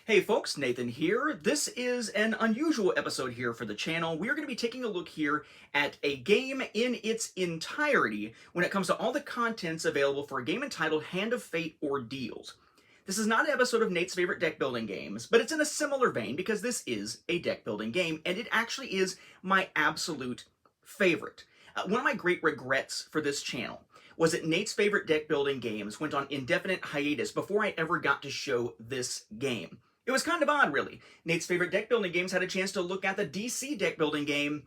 Hey folks, Nathan here. This is an unusual episode here for the channel. We are going to be taking a look here at a game in its entirety when it comes to all the contents available for a game entitled Hand of Fate Ordeals. This is not an episode of Nate's favorite deck building games, but it's in a similar vein because this is a deck building game and it actually is my absolute favorite. One of my great regrets for this channel was that Nate's favorite deck building games went on indefinite hiatus before I ever got to show this game. It was kind of odd, really. Nate's favorite deck building games had a chance to look at the DC deck building game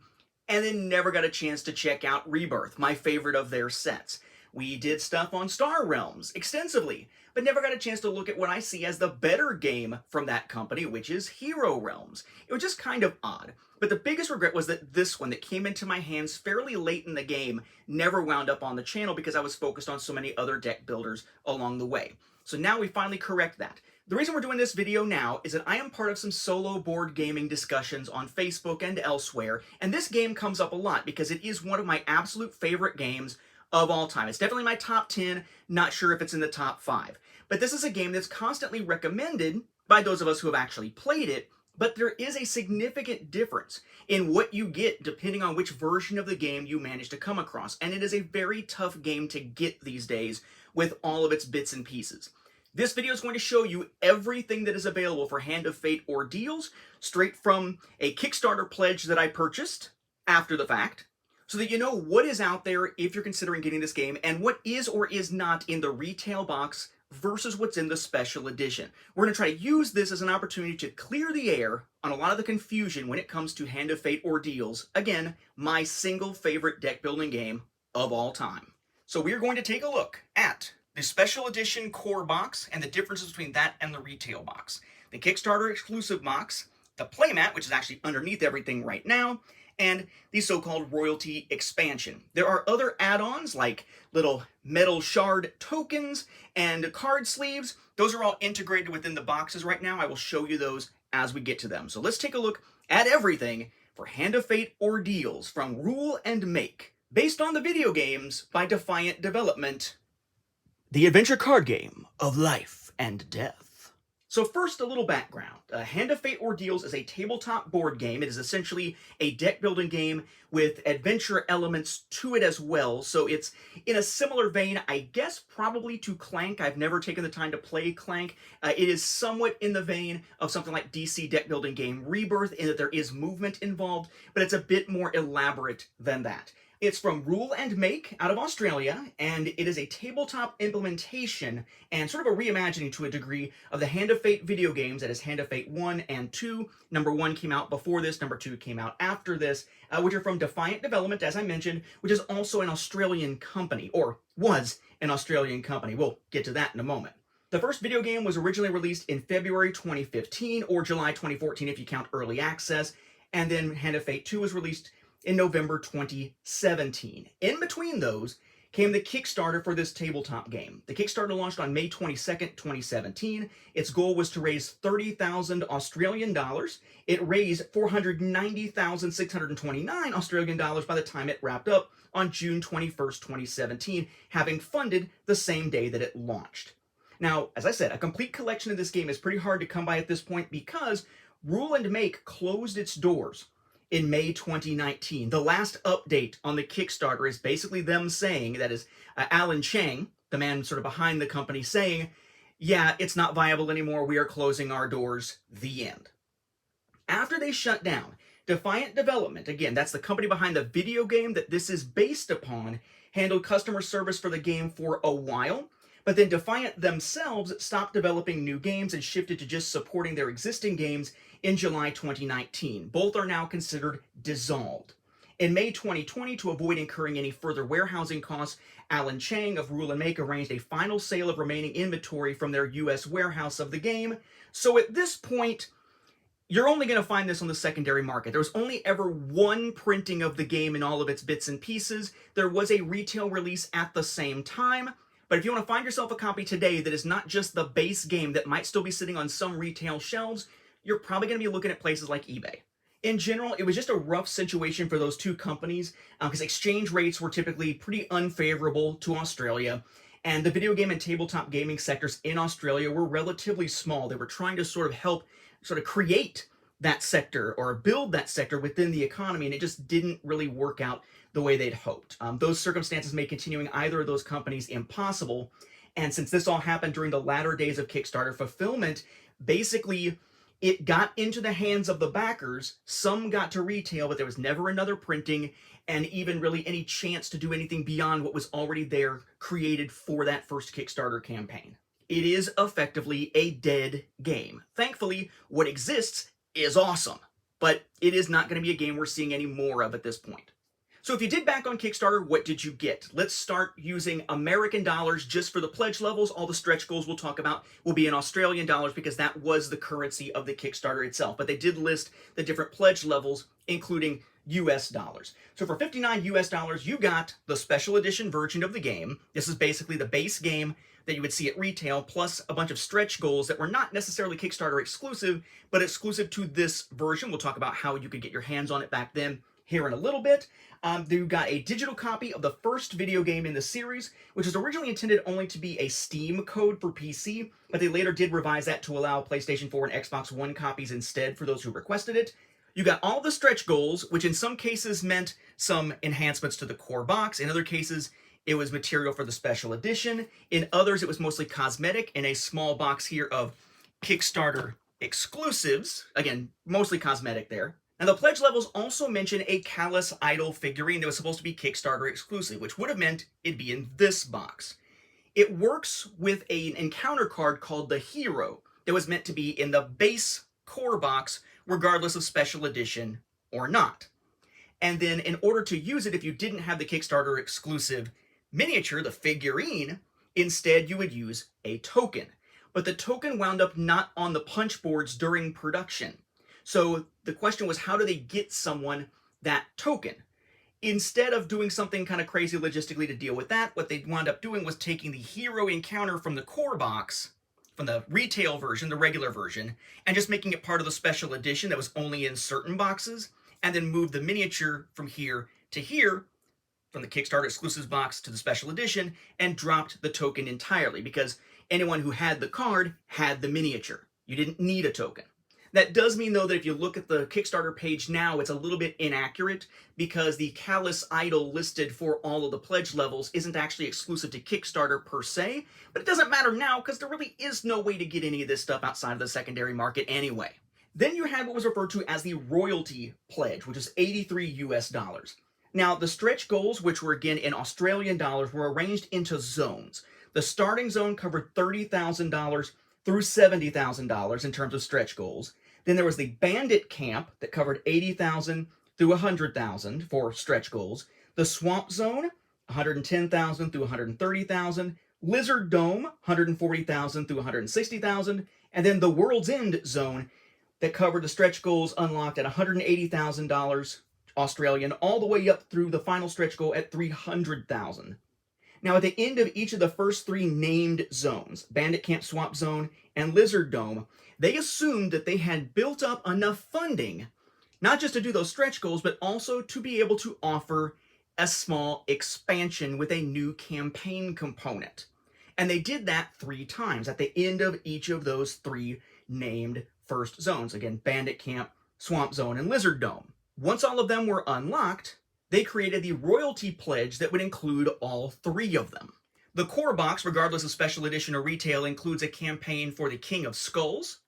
and then never got a chance to check out Rebirth, my favorite of their sets. We did stuff on Star Realms extensively, but never got a chance to look at what I see as the better game from that company, which is Hero Realms. It was just kind of odd. But the biggest regret was that this one that came into my hands fairly late in the game never wound up on the channel because I was focused on so many other deck builders along the way. So now we finally correct that. The reason we're doing this video now is that I am part of some solo board gaming discussions on Facebook and elsewhere, and this game comes up a lot because it is one of my absolute favorite games of all time. It's definitely my top 10, not sure if it's in the top 5. But this is a game that's constantly recommended by those of us who have actually played it, but there is a significant difference in what you get depending on which version of the game you manage to come across, and it is a very tough game to get these days with all of its bits and pieces. This video is going to show you everything that is available for Hand of Fate Ordeals, straight from a Kickstarter pledge that I purchased after the fact, so that you know what is out there if you're considering getting this game, and what is or is not in the retail box versus what's in the special edition. We're going to try to use this as an opportunity to clear the air on a lot of the confusion when it comes to Hand of Fate Ordeals. Again, my single favorite deck building game of all time. So we're going to take a look at the special edition core box and the differences between that and the retail box, the Kickstarter exclusive box, the playmat, which is actually underneath everything right now, and the so-called royalty expansion. There are other add-ons like little metal shard tokens and card sleeves. Those are all integrated within the boxes right now. I will show you those as we get to them. So let's take a look at everything for Hand of Fate Ordeals from Rule and Make, based on the video games by Defiant Development, the adventure card game of life and death. So first, a little background. Hand of Fate Ordeals is a tabletop board game. It is essentially a deck building game with adventure elements to it as well. So it's in a similar vein, I guess, probably to Clank. I've never taken the time to play Clank. It is somewhat in the vein of something like DC deck building game Rebirth in that there is movement involved, but it's a bit more elaborate than that. It's from Rule and Make out of Australia, and it is a tabletop implementation and sort of a reimagining to a degree of the Hand of Fate video games. That is Hand of Fate 1 and 2. Number 1 came out before this, number 2 came out after this, which are from Defiant Development, as I mentioned, which is also an Australian company, or was an Australian company. We'll get to that in a moment. The first video game was originally released in February 2015, or July 2014 if you count early access, and then Hand of Fate 2 was released in November 2017. In between those came the Kickstarter for this tabletop game. The Kickstarter launched on May 22nd, 2017. Its goal was to raise 30,000 Australian dollars. It raised 490,629 Australian dollars by the time it wrapped up on June 21st, 2017, having funded the same day that it launched. Now, as I said, a complete collection of this game is pretty hard to come by at this point because Rule and Make closed its doors in May 2019. The last update on the Kickstarter is basically them saying, that is Alan Chang, the man sort of behind the company, saying, yeah, it's not viable anymore, we are closing our doors, the end. After they shut down, Defiant Development, again, that's the company behind the video game that this is based upon, handled customer service for the game for a while, but then Defiant themselves stopped developing new games and shifted to just supporting their existing games in July 2019. Both are now considered dissolved. In May 2020, to avoid incurring any further warehousing costs, Alan Chang of Rule and Make arranged a final sale of remaining inventory from their US warehouse of the game. So at this point, you're only going to find this on the secondary market. There was only ever one printing of the game in all of its bits and pieces. There was a retail release at the same time. But if you want to find yourself a copy today that is not just the base game that might still be sitting on some retail shelves, you're probably going to be looking at places like eBay. In general, it was just a rough situation for those two companies because exchange rates were typically pretty unfavorable to Australia, And the video game and tabletop gaming sectors in Australia were relatively small. They were trying to sort of help create that sector or build that sector within the economy, and it just didn't really work out the way they'd hoped. Those circumstances made continuing either of those companies impossible, and since this all happened during the latter days of Kickstarter fulfillment, basically it got into the hands of the backers. Some got to retail, but there was never another printing and even really any chance to do anything beyond what was already there created for that first Kickstarter campaign. It is effectively a dead game. Thankfully, what exists is awesome, but it is not going to be a game we're seeing any more of at this point. So if you did back on Kickstarter, what did you get? Let's start using American dollars just for the pledge levels. All the stretch goals we'll talk about will be in Australian dollars because that was the currency of the Kickstarter itself. But they did list the different pledge levels, including US dollars. So for 59 US dollars, you got the special edition version of the game. This is basically the base game that you would see at retail, plus a bunch of stretch goals that were not necessarily Kickstarter exclusive, but exclusive to this version. We'll talk about how you could get your hands on it back then here in a little bit. You got a digital copy of the first video game in the series, which was originally intended only to be a Steam code for PC, but they later did revise that to allow PlayStation 4 and Xbox One copies instead for those who requested it. You got all the stretch goals, which in some cases meant some enhancements to the core box. In other cases, it was material for the special edition. In others, it was mostly cosmetic in a small box here of Kickstarter exclusives. Again, mostly cosmetic there. And the pledge levels also mention a Callous Idol figurine that was supposed to be Kickstarter exclusive, which would have meant it'd be in this box. It works with an encounter card called the Hero that was meant to be in the base core box, regardless of special edition or not. And then in order to use it, if you didn't have the Kickstarter exclusive miniature, the figurine, instead you would use a token. But the token wound up not on the punch boards during production. So the question was, how do they get someone that token? Instead of doing something kind of crazy logistically to deal with that, what they wound up doing was taking the hero encounter from the core box, from the retail version, the regular version, and just making it part of the special edition that was only in certain boxes, and then move the miniature from here to here, from the Kickstarter Exclusives box to the special edition, and dropped the token entirely, because anyone who had the card had the miniature. You didn't need a token. That does mean, though, that if you look at the Kickstarter page now, it's a little bit inaccurate because the Callous Idol listed for all of the pledge levels isn't actually exclusive to Kickstarter per se, but it doesn't matter now because there really is no way to get any of this stuff outside of the secondary market anyway. Then you had what was referred to as the royalty pledge, which is 83 US dollars. Now, the stretch goals, which were again in Australian dollars, were arranged into zones. The starting zone covered $30,000 through $70,000 in terms of stretch goals. Then there was the Bandit Camp that covered 80,000 through 100,000 for stretch goals. The Swamp Zone, 110,000 through 130,000. Lizard Dome, 140,000 through 160,000. And then the World's End Zone that covered the stretch goals unlocked at $180,000 Australian, all the way up through the final stretch goal at 300,000. Now, at the end of each of the first three named zones, Bandit Camp, Swamp Zone, and Lizard Dome, they assumed that they had built up enough funding, not just to do those stretch goals, but also to be able to offer a small expansion with a new campaign component. And they did that 3 times at the end of each of those 3 named first zones. Again, Bandit Camp, Swamp Zone, and Lizard Dome. Once all of them were unlocked, they created the royalty pledge that would include all 3 of them. The core box, regardless of special edition or retail, includes a campaign for the King of Skulls.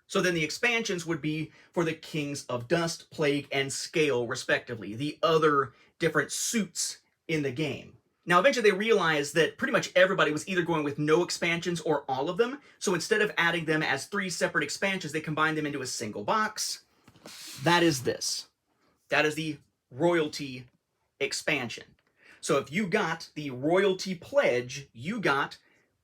So then the expansions would be for the Kings of Dust, Plague, and Scale, respectively, the other different suits in the game. Now, eventually they realized that pretty much everybody was either going with no expansions or all of them, so instead of adding them as 3 separate expansions, they combined them into a single box. That is this. That is the royalty expansion. So if you got the royalty pledge, you got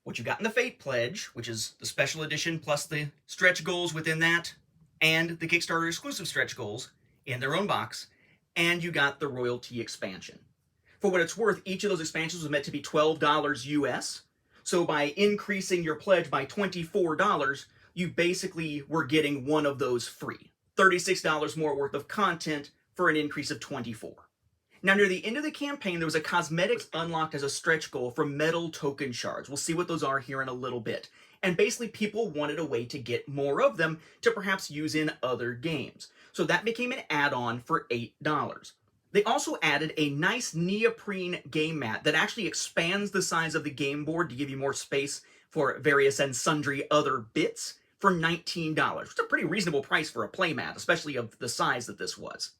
what you got in the Fate pledge, which is the special edition plus the stretch goals within that, and the Kickstarter exclusive stretch goals in their own box, and you got the royalty expansion. For what it's worth, each of those expansions was meant to be $12 US, so by increasing your pledge by $24, you basically were getting one of those free. $36 more worth of content for an increase of $24. Now, near the end of the campaign, there was a cosmetic unlocked as a stretch goal for metal token shards. We'll see what those are here in a little bit. And basically, people wanted a way to get more of them to perhaps use in other games. So that became an add-on for $8. They also added a nice neoprene game mat that actually expands the size of the game board to give you more space for various and sundry other bits for $19, which is a pretty reasonable price for a playmat, especially of the size that this was.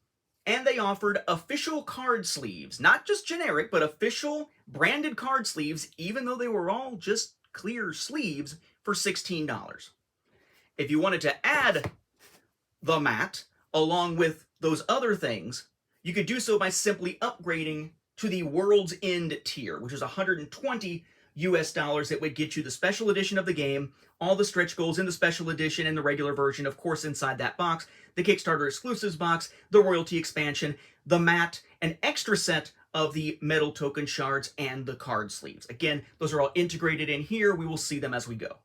And they offered official card sleeves, not just generic, but official branded card sleeves, even though they were all just clear sleeves for $16. If you wanted to add the mat along with those other things, you could do so by simply upgrading to the World's End tier, which is $120 US. That would get you the special edition of the game, all the stretch goals in the special edition and the regular version, of course, inside that box, the Kickstarter Exclusives box, the royalty expansion, the mat, an extra set of the metal token shards, and the card sleeves. Again, those are all integrated in here. We will see them as we go.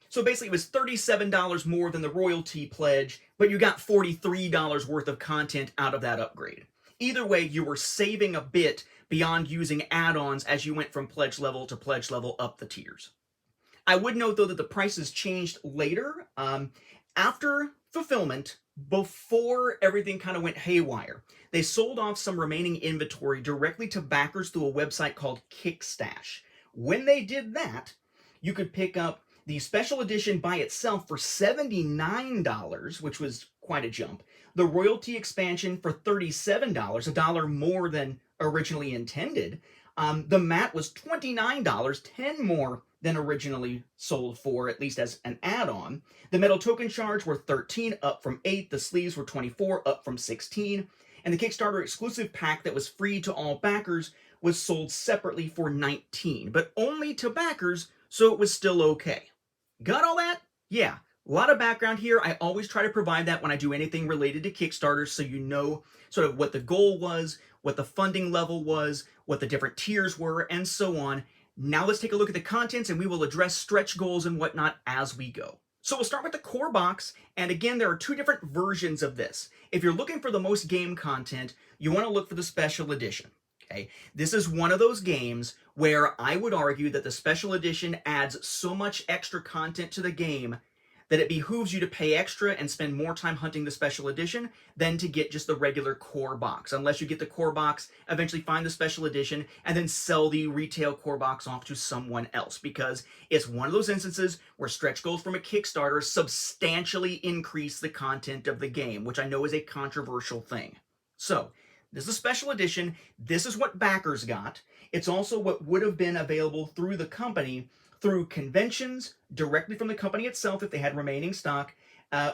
So basically, it was $37 more than the royalty pledge, but you got $43 worth of content out of that upgrade. Either way, you were saving a bit beyond using add-ons as you went from pledge level to pledge level up the tiers. I would note, though, that the prices changed later. After fulfillment, before everything kind of went haywire, they sold off some remaining inventory directly to backers through a website called Kickstash. When they did that, you could pick up the special edition by itself for $79, which was quite a jump. The royalty expansion for $37, a dollar more than originally intended. The mat was $29, $10 more than originally sold for, at least as an add-on. The metal token shards were $13, up from $8. The sleeves were $24, up from $16. And the Kickstarter exclusive pack that was free to all backers was sold separately for $19, but only to backers, so it was still okay. Got all that? Yeah. A lot of background here. I always try to provide that when I do anything related to Kickstarter, so you know sort of what the goal was, what the funding level was, what the different tiers were, and so on. Now let's take a look at the contents, and we will address stretch goals and whatnot as we go. So we'll start with the core box, and again, there are two different versions of this. If you're looking for the most game content, you want to look for the special edition. Okay, this is one of those games where I would argue that the special edition adds so much extra content to the game that it behooves you to pay extra and spend more time hunting the special edition than to get just the regular core box. Unless you get the core box, eventually find the special edition, and then sell the retail core box off to someone else, because it's one of those instances where stretch goals from a Kickstarter substantially increase the content of the game, which I know is a controversial thing. So, this is a special edition. This is what backers got. It's also what would have been available through the company through conventions, directly from the company itself if they had remaining stock,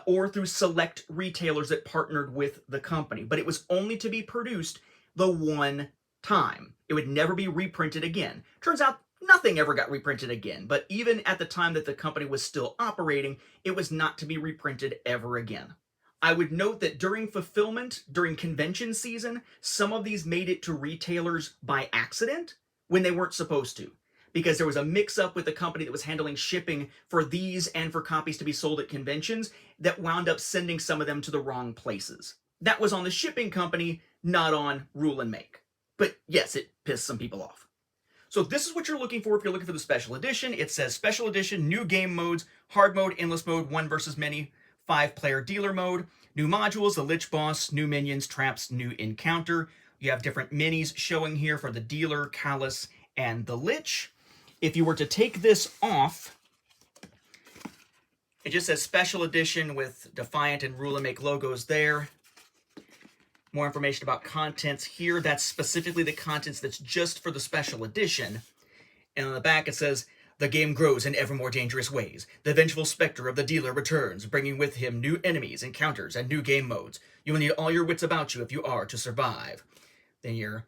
or through select retailers that partnered with the company. But it was only to be produced the one time. It would never be reprinted again. Turns out nothing ever got reprinted again, but even at the time that the company was still operating, it was not to be reprinted ever again. I would note that during fulfillment, during convention season, some of these made it to retailers by accident when they weren't supposed to, because there was a mix-up with the company that was handling shipping for these and for copies to be sold at conventions that wound up sending some of them to the wrong places. That was on the shipping company, not on Rule and Make. But yes, it pissed some people off. So this is what you're looking for if you're looking for the special edition. It says special edition, new game modes, hard mode, endless mode, 1 versus many, 5-player dealer mode, new modules, the Lich Boss, new minions, traps, new encounter. You have different minis showing here for the dealer, Callus, and the Lich. If you were to take this off, it just says special edition with Defiant and Rule and Make logos there. More information about contents here. That's specifically the contents that's just for the special edition. And on the back it says, the game grows in ever more dangerous ways. The vengeful specter of the dealer returns, bringing with him new enemies, encounters, and new game modes. You will need all your wits about you if you are to survive. Then your,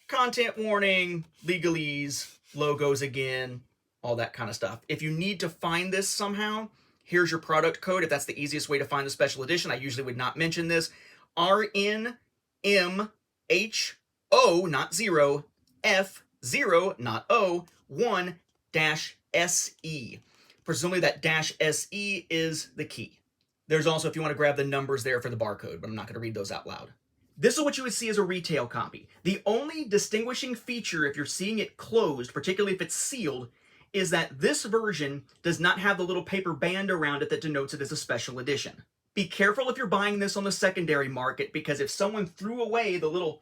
content warning, legalese, logos again, all that kind of stuff. If you need to find this somehow, here's your product code. If that's the easiest way to find the special edition, I usually would not mention this. RNMHO, not 0, F0, not O, 1, -SE. Presumably that -SE is the key. There's also, if you want to grab the numbers there for the barcode, but I'm not going to read those out loud. This is what you would see as a retail copy. The only distinguishing feature, if you're seeing it closed, particularly if it's sealed, is that this version does not have the little paper band around it that denotes it as a special edition. Be careful if you're buying this on the secondary market, because if someone threw away the little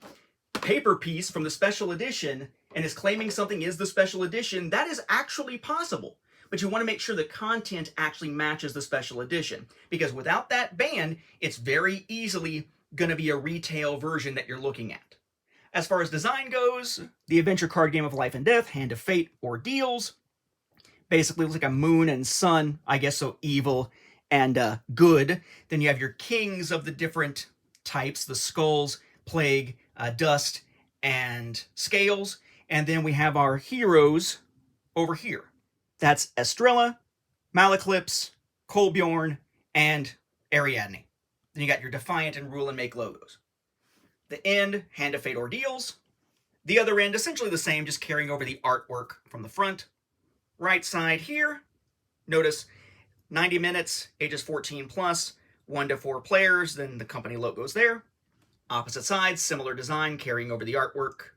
paper piece from the special edition and is claiming something is the special edition, that is actually possible. But you want to make sure the content actually matches the special edition, because without that band, it's very easily going to be a retail version that you're looking at. As far as design goes, the adventure card game of Life and Death, Hand of Fate, Ordeals, basically looks like a moon and sun, I guess, so evil and good. Then you have your kings of the different types, the skulls, plague, dust, and scales. And then we have our heroes over here. That's Estrella, Maleclipse, Kolbjorn, and Ariadne. Then you got your Defiant and Rule and Make logos. The end, Hand of Fate Ordeals. The other end, essentially the same, just carrying over the artwork from the front. Right side here, notice 90 minutes, ages 14 plus, 1 to 4 players, then the company logo's there. Opposite side, similar design, carrying over the artwork.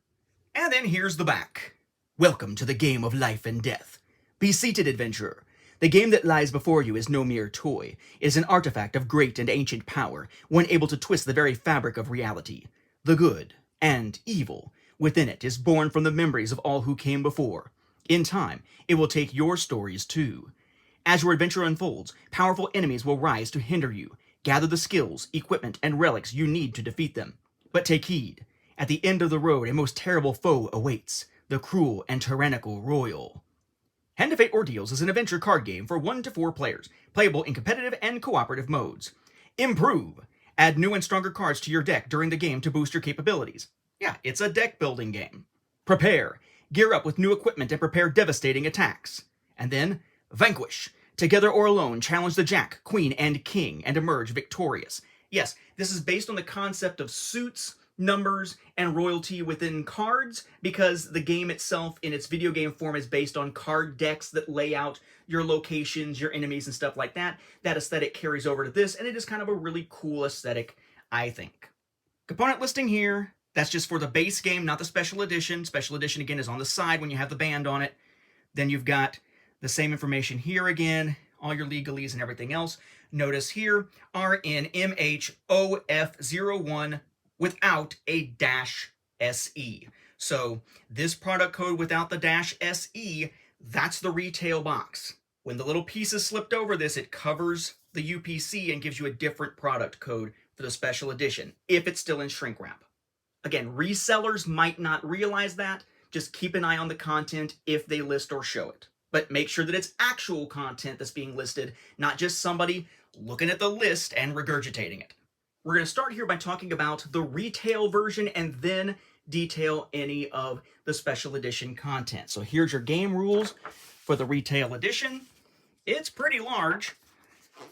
And then here's the back. Welcome to the game of life and death. Be seated, adventurer. The game that lies before you is no mere toy. It is an artifact of great and ancient power, one able to twist the very fabric of reality. The good and evil within it is born from the memories of all who came before. In time, it will take your stories too. As your adventure unfolds, powerful enemies will rise to hinder you. Gather the skills, equipment, and relics you need to defeat them. But take heed. At the end of the road, a most terrible foe awaits. The cruel and tyrannical Royal. Hand of Fate Ordeals is an adventure card game for 1 to 4 players, playable in competitive and cooperative modes. Improve. Add new and stronger cards to your deck during the game to boost your capabilities. Yeah, it's a deck building game. Prepare. Gear up with new equipment and prepare devastating attacks. And then, vanquish. Together or alone, challenge the Jack, Queen, and King and emerge victorious. Yes, this is based on the concept of suits, numbers, and royalty within cards, because the game itself in its video game form is based on card decks that lay out your locations, your enemies, and stuff like that. That aesthetic carries over to this, and it is kind of a really cool aesthetic, I think. Component listing here, that's just for the base game, not the special edition. Special edition, again, is on the side when you have the band on it. Then you've got the same information here again, all your legalese and everything else. Notice here, RNMHOF01 without a -SE. So this product code without the -SE, that's the retail box. When the little piece is slipped over this, it covers the UPC and gives you a different product code for the special edition, if it's still in shrink wrap. Again, resellers might not realize that. Just keep an eye on the content if they list or show it. But make sure that it's actual content that's being listed, not just somebody looking at the list and regurgitating it. We're going to start here by talking about the retail version and then detail any of the special edition content. So here's your game rules for the retail edition. It's pretty large,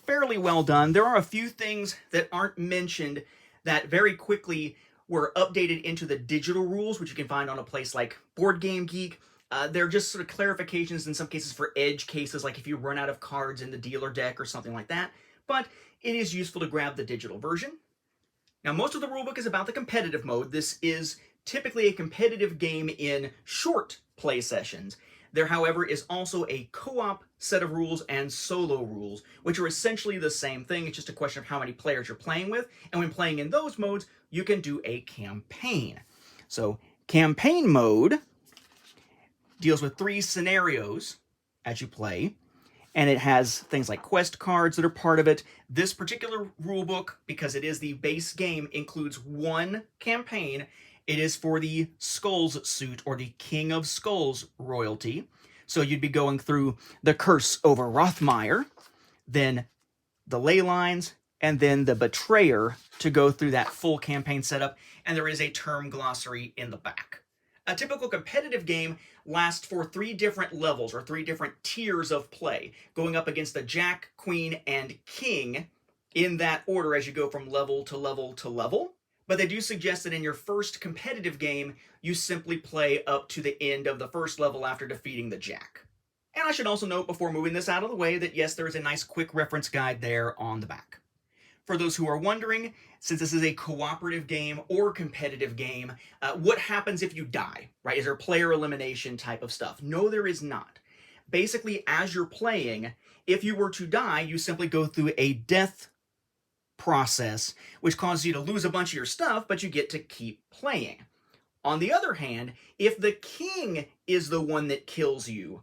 fairly well done. There are a few things that aren't mentioned that very quickly were updated into the digital rules, which you can find on a place like Board Game Geek. They're just sort of clarifications in some cases for edge cases, like if you run out of cards in the dealer deck or something like that. But it is useful to grab the digital version. Now, most of the rulebook is about the competitive mode. This is typically a competitive game in short play sessions. There, however, is also a co-op set of rules and solo rules, which are essentially the same thing. It's just a question of how many players you're playing with. And when playing in those modes, you can do a campaign. So, campaign mode deals with 3 scenarios as you play. And it has things like quest cards that are part of it. This particular rulebook, because it is the base game, includes 1 campaign. It is for the Skulls suit, or the King of Skulls royalty. So you'd be going through the Curse over Rothmire, then the Ley Lines, and then the Betrayer to go through that full campaign setup. And there is a term glossary in the back. A typical competitive game lasts for 3 different levels, or 3 different tiers of play, going up against the Jack, Queen, and King in that order as you go from level to level to level. But they do suggest that in your first competitive game, you simply play up to the end of the first level after defeating the Jack. And I should also note before moving this out of the way that yes, there is a nice quick reference guide there on the back. for those who are wondering, since this is a cooperative game or competitive game, what happens if you die, right? Is there player elimination type of stuff? No, there is not. Basically, as you're playing, if you were to die, you simply go through a death process, which causes you to lose a bunch of your stuff, but you get to keep playing. On the other hand, if the king is the one that kills you,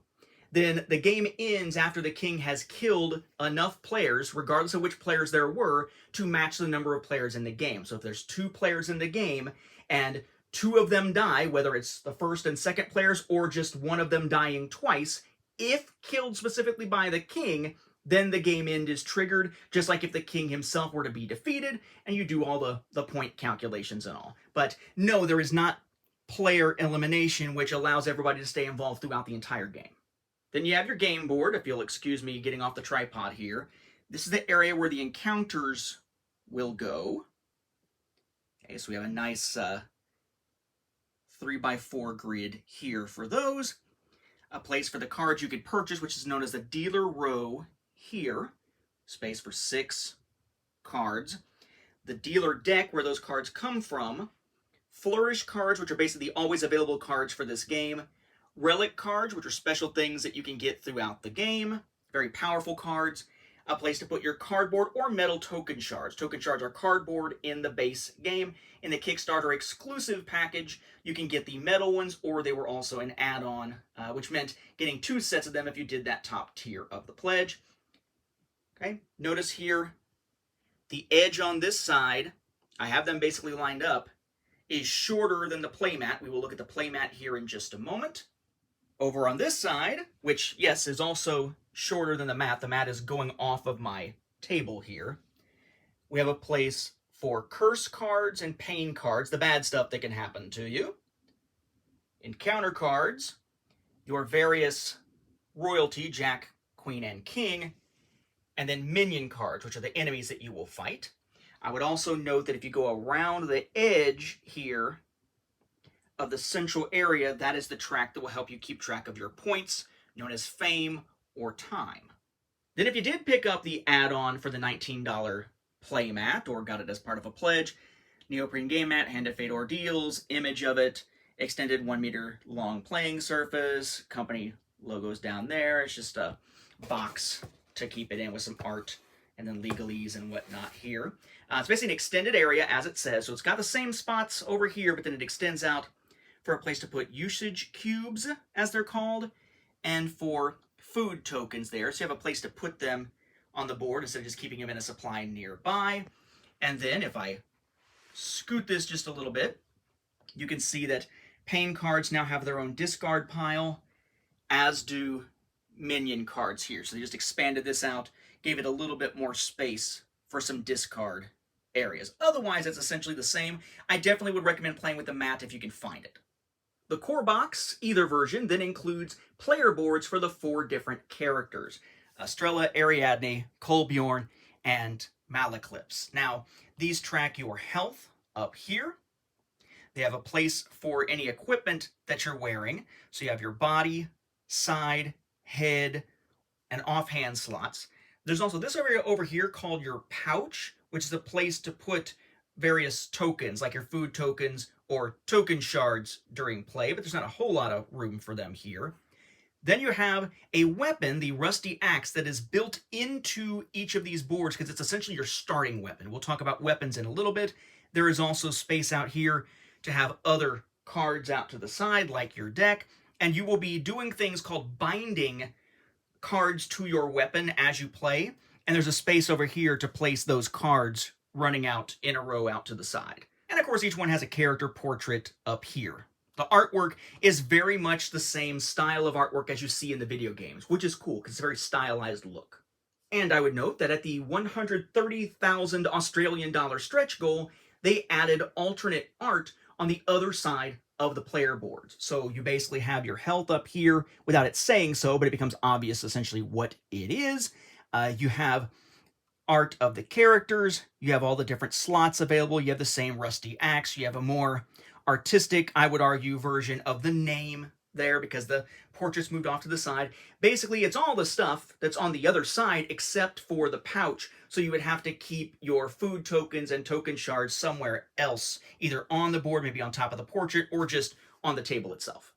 then the game ends after the king has killed enough players, regardless of which players there were, to match the number of players in the game. So if there's 2 players in the game and 2 of them die, whether it's the first and second players or just one of them dying twice, if killed specifically by the king, then the game end is triggered, just like if the king himself were to be defeated, and you do all the point calculations and all. But no, there is not player elimination, which allows everybody to stay involved throughout the entire game. Then you have your game board, if you'll excuse me getting off the tripod here. This is the area where the encounters will go. Okay, so we have a nice 3x4 grid here for those. A place for the cards you could purchase, which is known as the dealer row here. Space for 6 cards. The dealer deck, where those cards come from. Flourish cards, which are basically the always available cards for this game. Relic cards, which are special things that you can get throughout the game. Very powerful cards. A place to put your cardboard or metal token shards. Token shards are cardboard in the base game. In the Kickstarter exclusive package, you can get the metal ones, or they were also an add-on, which meant getting 2 sets of them if you did that top tier of the pledge. Okay, notice here, the edge on this side, I have them basically lined up, is shorter than the playmat. We will look at the playmat here in just a moment. Over on this side, which, yes, is also shorter than the mat is going off of my table here, we have a place for curse cards and pain cards, the bad stuff that can happen to you. Encounter cards, your various royalty, Jack, Queen, and King, and then minion cards, which are the enemies that you will fight. I would also note that if you go around the edge here of the central area, that is the track that will help you keep track of your points, known as fame or time. Then if you did pick up the add-on for the $19 playmat, or got it as part of a pledge, neoprene game mat, Hand of Fate Ordeals, image of it, extended 1 meter long playing surface, company logos down there. It's just a box to keep it in with some art and then legalese and whatnot here. It's basically an extended area, as it says, so it's got the same spots over here, but then it extends out for a place to put usage cubes, as they're called, and for food tokens there. So you have a place to put them on the board instead of just keeping them in a supply nearby. And then if I scoot this just a little bit, you can see that pain cards now have their own discard pile, as do minion cards here. So they just expanded this out, gave it a little bit more space for some discard areas. Otherwise, it's essentially the same. I definitely would recommend playing with the mat if you can find it. The core box, either version, then includes player boards for the 4 different characters. Estrella, Ariadne, Kolbjorn, and Malaclips. Now, these track your health up here. They have a place for any equipment that you're wearing. So you have your body, side, head, and offhand slots. There's also this area over here called your pouch, which is a place to put various tokens, like your food tokens or token shards during play, but there's not a whole lot of room for them here. Then you have a weapon, the rusty axe, that is built into each of these boards because it's essentially your starting weapon. We'll talk about weapons in a little bit. There is also space out here to have other cards out to the side, like your deck, and you will be doing things called binding cards to your weapon as you play, and there's a space over here to place those cards running out in a row out to the side. And of course, each one has a character portrait up here. The artwork is very much the same style of artwork as you see in the video games, which is cool because it's a very stylized look. And I would note that at the 130,000 Australian dollar stretch goal, they added alternate art on the other side of the player boards. So you basically have your health up here without it saying so, but it becomes obvious essentially what it is. You have art of the characters. You have all the different slots available. You have the same rusty axe. You have a more artistic, I would argue, version of the name there because the portrait's moved off to the side. Basically, it's all the stuff that's on the other side except for the pouch, so you would have to keep your food tokens and token shards somewhere else, either on the board, maybe on top of the portrait, or just on the table itself.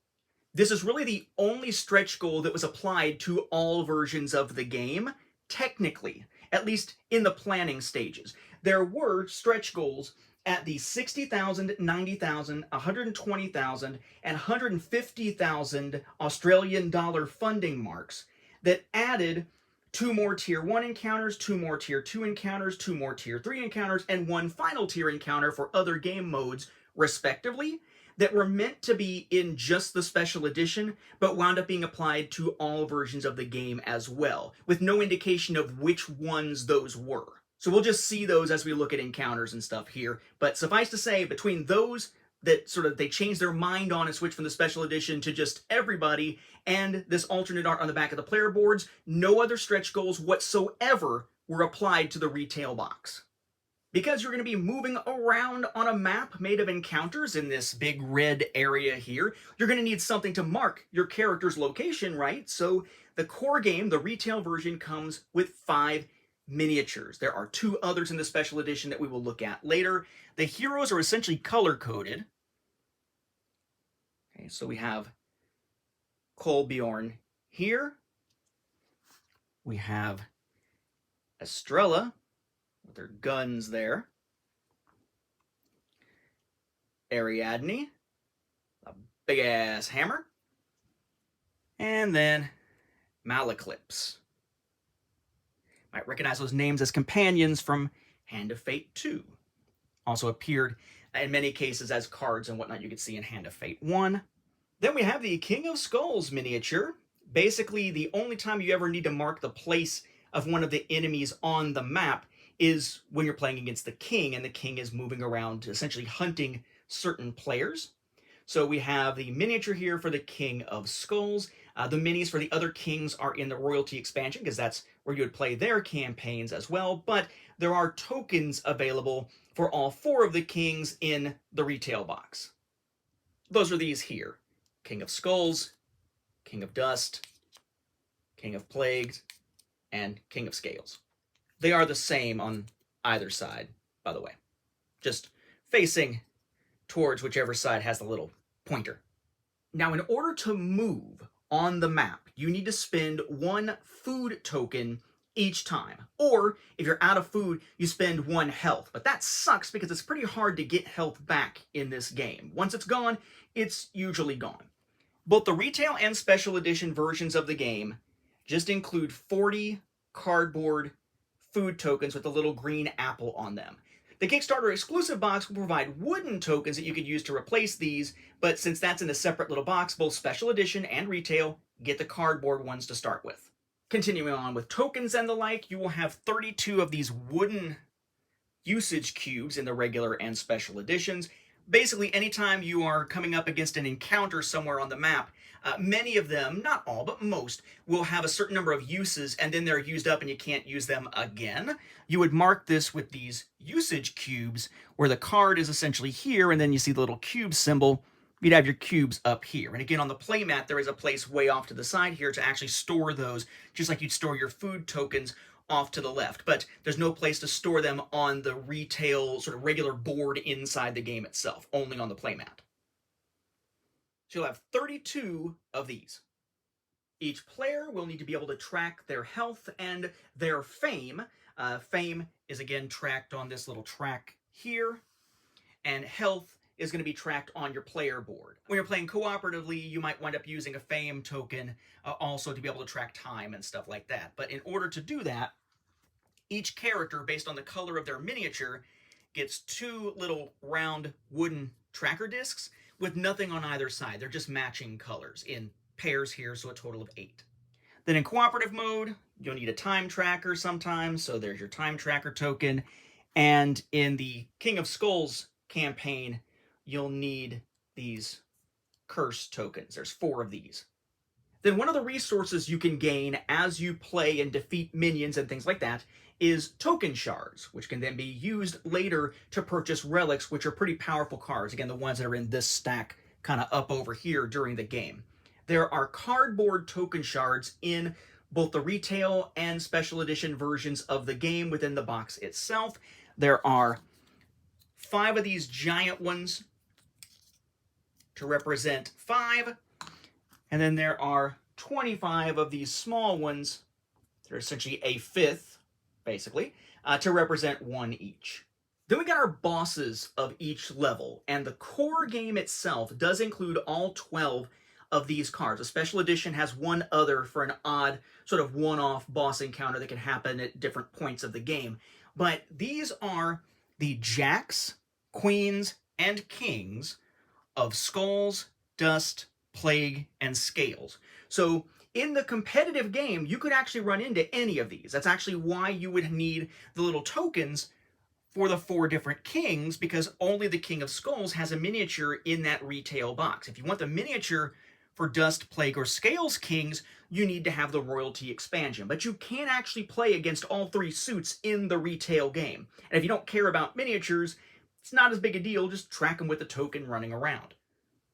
This is really the only stretch goal that was applied to all versions of the game, technically, at least in the planning stages. There were stretch goals at the 60,000, 90,000, 120,000, and 150,000 Australian dollar funding marks that added 2 more Tier 1 encounters, 2 more Tier 2 encounters, 2 more Tier 3 encounters, and 1 final tier encounter for other game modes, respectively, that were meant to be in just the special edition, but wound up being applied to all versions of the game as well, with no indication of which ones those were. So we'll just see those as we look at encounters and stuff here, but suffice to say, between those that sort of they changed their mind on and switched from the special edition to just everybody, and this alternate art on the back of the player boards, no other stretch goals whatsoever were applied to the retail box. Because you're going to be moving around on a map made of encounters in this big red area here, you're going to need something to mark your character's location, right? So the core game, the retail version, comes with 5 miniatures. There are 2 others in the special edition that we will look at later. The heroes are essentially color-coded. Okay, so we have Kolbjorn here. We have Estrella with their guns there. Ariadne, a big-ass hammer. And then Eclipse. Might recognize those names as companions from Hand of Fate 2. Also appeared in many cases as cards and whatnot you could see in Hand of Fate 1. Then we have the King of Skulls miniature. Basically, the only time you ever need to mark the place of one of the enemies on the map is when you're playing against the king, and the king is moving around, essentially hunting certain players. So we have the miniature here for the King of Skulls. The minis for the other kings are in the royalty expansion, because that's where you would play their campaigns as well, but there are tokens available for all 4 of the kings in the retail box. Those are these here: King of Skulls, King of Dust, King of Plagues, and King of Scales. They are the same on either side, by the way. Just facing towards whichever side has the little pointer. Now, in order to move on the map, you need to spend 1 food token each time. Or, if you're out of food, you spend 1 health. But that sucks because it's pretty hard to get health back in this game. Once it's gone, it's usually gone. Both the retail and special edition versions of the game just include 40 cardboard food tokens with a little green apple on them. The Kickstarter Exclusive Box will provide wooden tokens that you could use to replace these, but since that's in a separate little box, both special edition and retail get the cardboard ones to start with. Continuing on with tokens and the like, you will have 32 of these wooden usage cubes in the regular and special editions. Basically, anytime you are coming up against an encounter somewhere on the map, many of them, not all, but most, will have a certain number of uses, and then they're used up and you can't use them again. You would mark this with these usage cubes, where the card is essentially here, and then you see the little cube symbol. You'd have your cubes up here. And again, on the playmat, there is a place way off to the side here to actually store those, just like you'd store your food tokens off to the left, but there's no place to store them on the retail sort of regular board inside the game itself, only on the playmat. So you'll have 32 of these. Each player will need to be able to track their health and their fame. Fame is again tracked on this little track here, and health is going to be tracked on your player board. When you're playing cooperatively, you might wind up using a fame token also to be able to track time and stuff like that. But in order to do that, each character, based on the color of their miniature, gets 2 little round wooden tracker discs with nothing on either side. They're just matching colors in pairs here, so a total of 8. Then in cooperative mode, you'll need a time tracker sometimes, so there's your time tracker token. And in the King of Skulls campaign, you'll need these curse tokens. There's 4 of these. Then one of the resources you can gain as you play and defeat minions and things like that is token shards, which can then be used later to purchase relics, which are pretty powerful cards. Again, the ones that are in this stack kind of up over here during the game. There are cardboard token shards in both the retail and special edition versions of the game within the box itself. There are 5 of these giant ones to represent 5, and then there are 25 of these small ones. They're essentially a fifth, basically, to represent 1 each. Then we got our bosses of each level, and the core game itself does include all 12 of these cards. A special edition has 1 other for an odd sort of one-off boss encounter that can happen at different points of the game. But these are the jacks, queens, and kings of skulls, dust, plague, and scales. So in the competitive game, you could actually run into any of these. That's actually why you would need the little tokens for the 4 different kings, because only the King of Skulls has a miniature in that retail box. If you want the miniature for Dust, Plague, or Scales kings, you need to have the royalty expansion. But you can actually play against all 3 suits in the retail game. And if you don't care about miniatures, it's not as big a deal, just track them with the token running around.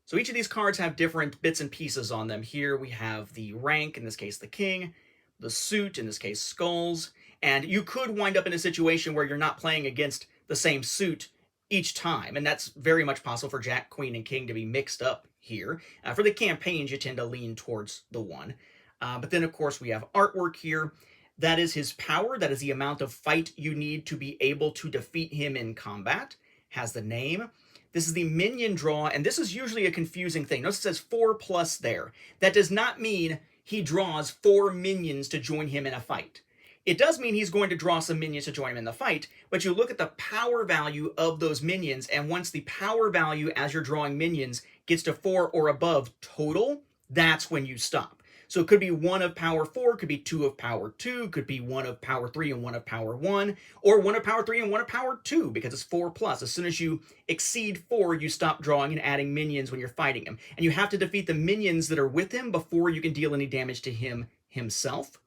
So each of these cards have different bits and pieces on them. Here we have the rank, in this case the king, the suit, in this case skulls, and you could wind up in a situation where you're not playing against the same suit each time, and that's very much possible for Jack, Queen, and King to be mixed up here. For the campaigns, you tend to lean towards the one. But then, of course, we have artwork here. That is his power. That is the amount of fight you need to be able to defeat him in combat. Has the name. This is the Minion Draw, and this is usually a confusing thing. Notice it says 4+ there. That does not mean he draws 4 minions to join him in a fight. It does mean he's going to draw some minions to join him in the fight, but you look at the power value of those minions, and once the power value as you're drawing minions gets to 4 or above total, that's when you stop. So it could be 1 of power 4, could be 2 of power 2, could be 1 of power 3 and 1 of power 1, or 1 of power 3 and 1 of power 2, because it's 4+. As soon as you exceed 4, you stop drawing and adding minions when you're fighting him. And you have to defeat the minions that are with him before you can deal any damage to him himself.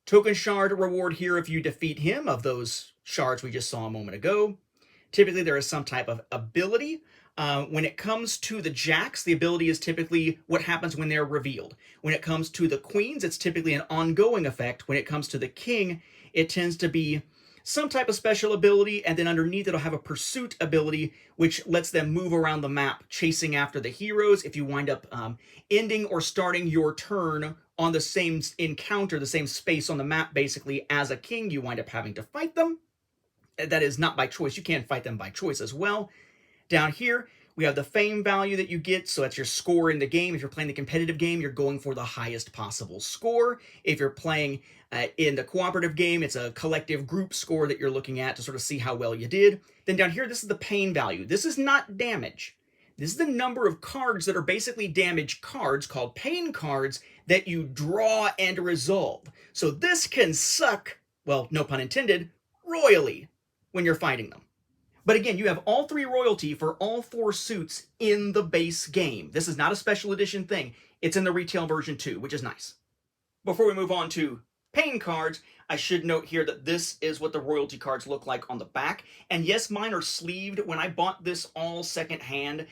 Token shard reward here if you defeat him, of those shards we just saw a moment ago. Typically there is some type of ability. When it comes to the jacks, the ability is typically what happens when they're revealed. When it comes to the queens, it's typically an ongoing effect. When it comes to the king, it tends to be some type of special ability, and then underneath it'll have a pursuit ability, which lets them move around the map, chasing after the heroes. If you wind up ending or starting your turn on the same encounter, the same space on the map, basically, as a king, you wind up having to fight them. That is not by choice. You can fight them by choice as well. Down here, we have the fame value that you get, so that's your score in the game. If you're playing the competitive game, you're going for the highest possible score. If you're playing in the cooperative game, it's a collective group score that you're looking at to sort of see how well you did. Then down here, this is the pain value. This is not damage. This is the number of cards that are basically damage cards, called pain cards, that you draw and resolve. So this can suck, well, no pun intended, royally when you're fighting them. But again, you have all 3 royalty for all 4 suits in the base game. This is not a special edition thing. It's in the retail version too, which is nice. Before we move on to pain cards, I should note here that this is what the royalty cards look like on the back. And yes, mine are sleeved. When I bought this all secondhand,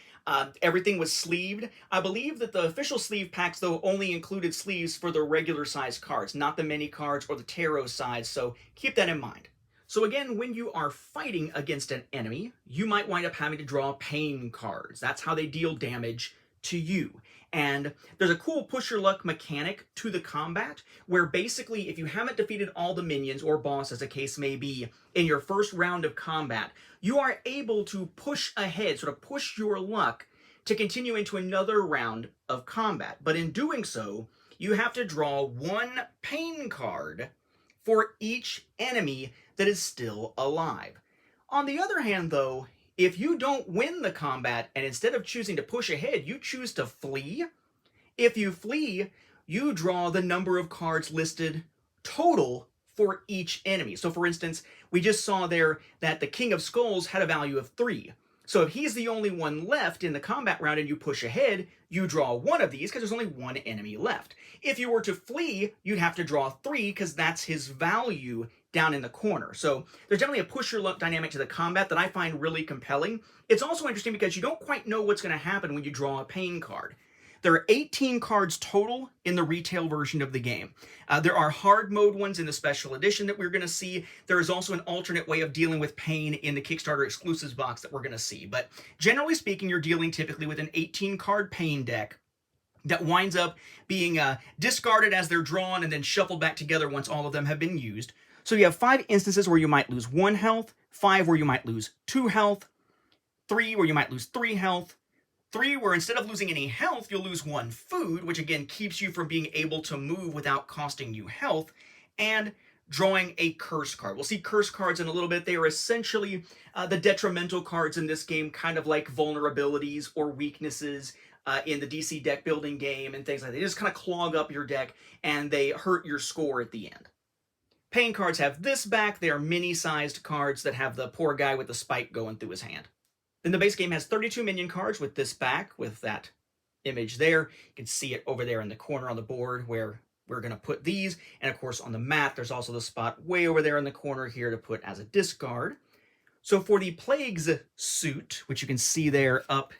everything was sleeved. I believe that the official sleeve packs, though, only included sleeves for the regular size cards, not the mini cards or the tarot size, so keep that in mind. So again, when you are fighting against an enemy, you might wind up having to draw pain cards. That's how they deal damage to you. And there's a cool push your luck mechanic to the combat, where basically if you haven't defeated all the minions or boss, as the case may be, in your first round of combat, you are able to push ahead, sort of push your luck to continue into another round of combat. But in doing so, you have to draw 1 pain card for each enemy that is still alive. On the other hand, though, if you don't win the combat and instead of choosing to push ahead, you choose to flee, if you flee, you draw the number of cards listed total for each enemy. So for instance, we just saw there that the King of Skulls had a value of 3. So if he's the only one left in the combat round and you push ahead, you draw 1 of these because there's only 1 enemy left. If you were to flee, you'd have to draw 3 because that's his value down in the corner. So there's definitely a push your luck dynamic to the combat that I find really compelling. It's also interesting because you don't quite know what's going to happen when you draw a pain card. There are 18 cards total in the retail version of the game. There are hard mode ones in the special edition that we're going to see. There is also an alternate way of dealing with pain in the Kickstarter Exclusives Box that we're going to see. But generally speaking, you're dealing typically with an 18-card pain deck that winds up being discarded as they're drawn and then shuffled back together once all of them have been used. So you have 5 instances where you might lose 1 health, 5 where you might lose 2 health, 3 where you might lose 3 health, 3 where instead of losing any health, you'll lose 1 food, which again keeps you from being able to move without costing you health, and drawing a curse card. We'll see curse cards in a little bit. They are essentially the detrimental cards in this game, kind of like vulnerabilities or weaknesses in the DC deck building game and things like that. They just kind of clog up your deck and they hurt your score at the end. Pain cards have this back. They are mini-sized cards that have the poor guy with the spike going through his hand. Then the base game has 32 minion cards with this back, with that image there. You can see it over there in the corner on the board where we're going to put these. And of course on the mat, there's also the spot way over there in the corner here to put as a discard. So for the Plagues suit, which you can see there up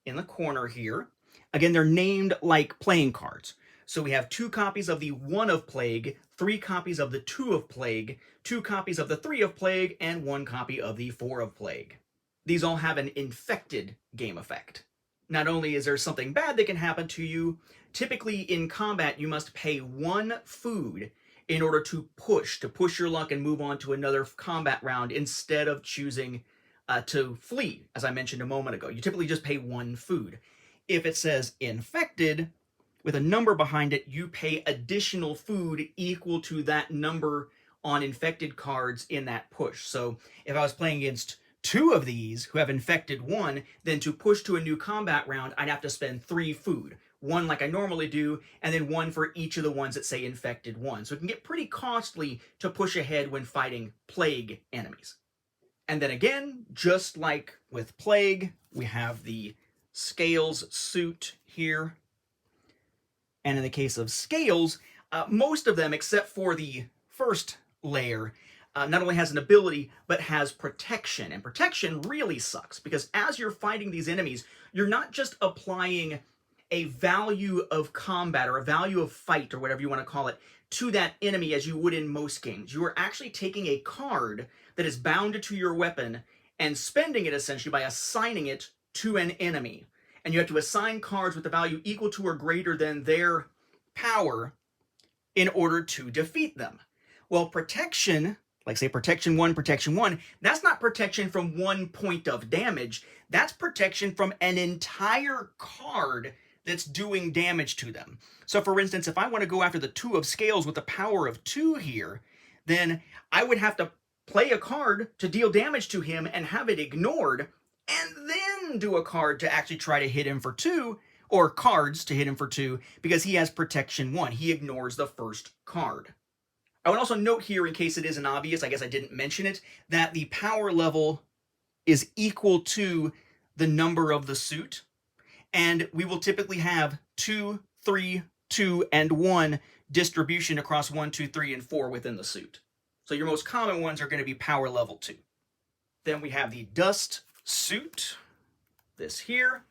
in the corner here, again, they're named like playing cards. So we have 2 copies of the 1 of Plague, 3 copies of the 2 of Plague, 2 copies of the 3 of Plague, and 1 copy of the 4 of Plague. These all have an infected game effect. Not only is there something bad that can happen to you, typically in combat you must pay 1 food in order to push your luck and move on to another combat round instead of choosing to flee, as I mentioned a moment ago. You typically just pay 1 food. If it says infected, with a number behind it, you pay additional food equal to that number on infected cards in that push. So if I was playing against 2 of these who have infected 1, then to push to a new combat round, I'd have to spend 3 food. 1 like I normally do, and then 1 for each of the ones that say infected 1. So it can get pretty costly to push ahead when fighting plague enemies. And then again, just like with Plague, we have the Scales suit here. And in the case of Scales, most of them, except for the first layer, not only has an ability, but has protection. And protection really sucks, because as you're fighting these enemies, you're not just applying a value of combat or a value of fight or whatever you want to call it to that enemy as you would in most games. You are actually taking a card that is bound to your weapon and spending it essentially by assigning it to an enemy. And you have to assign cards with a value equal to or greater than their power in order to defeat them. Well, protection, like say protection 1, that's not protection from 1 point of damage. That's protection from an entire card that's doing damage to them. So for instance, if I want to go after the 2 of Scales with the power of 2 here, then I would have to play a card to deal damage to him and have it ignored, and then do a card to actually try to hit him for 2, or cards to hit him for 2, because he has protection 1. He ignores the first card. I would also note here, in case it isn't obvious, I guess I didn't mention it, that the power level is equal to the number of the suit, and we will typically have 2, 3, 2, and 1 distribution across 1, 2, 3, and 4 within the suit. So your most common ones are going to be power level 2. Then we have the Dust suit, this here.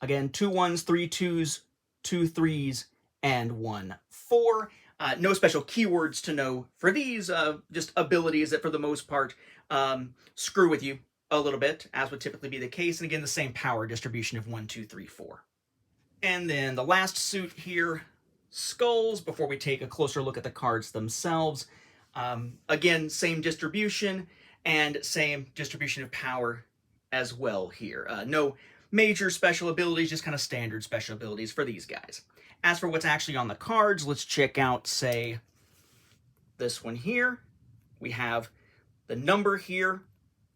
Again, 2 1s, 3 2s, 2 3s, and 1 4. No special keywords to know for these, just abilities that for the most part screw with you a little bit, as would typically be the case. And again, the same power distribution of 1, 2, 3, 4. And then the last suit here, Skulls, before we take a closer look at the cards themselves. Again, same distribution and same distribution of power as well here. No major special abilities, just kind of standard special abilities for these guys. As for what's actually on the cards, let's check out, say, this one here. We have the number here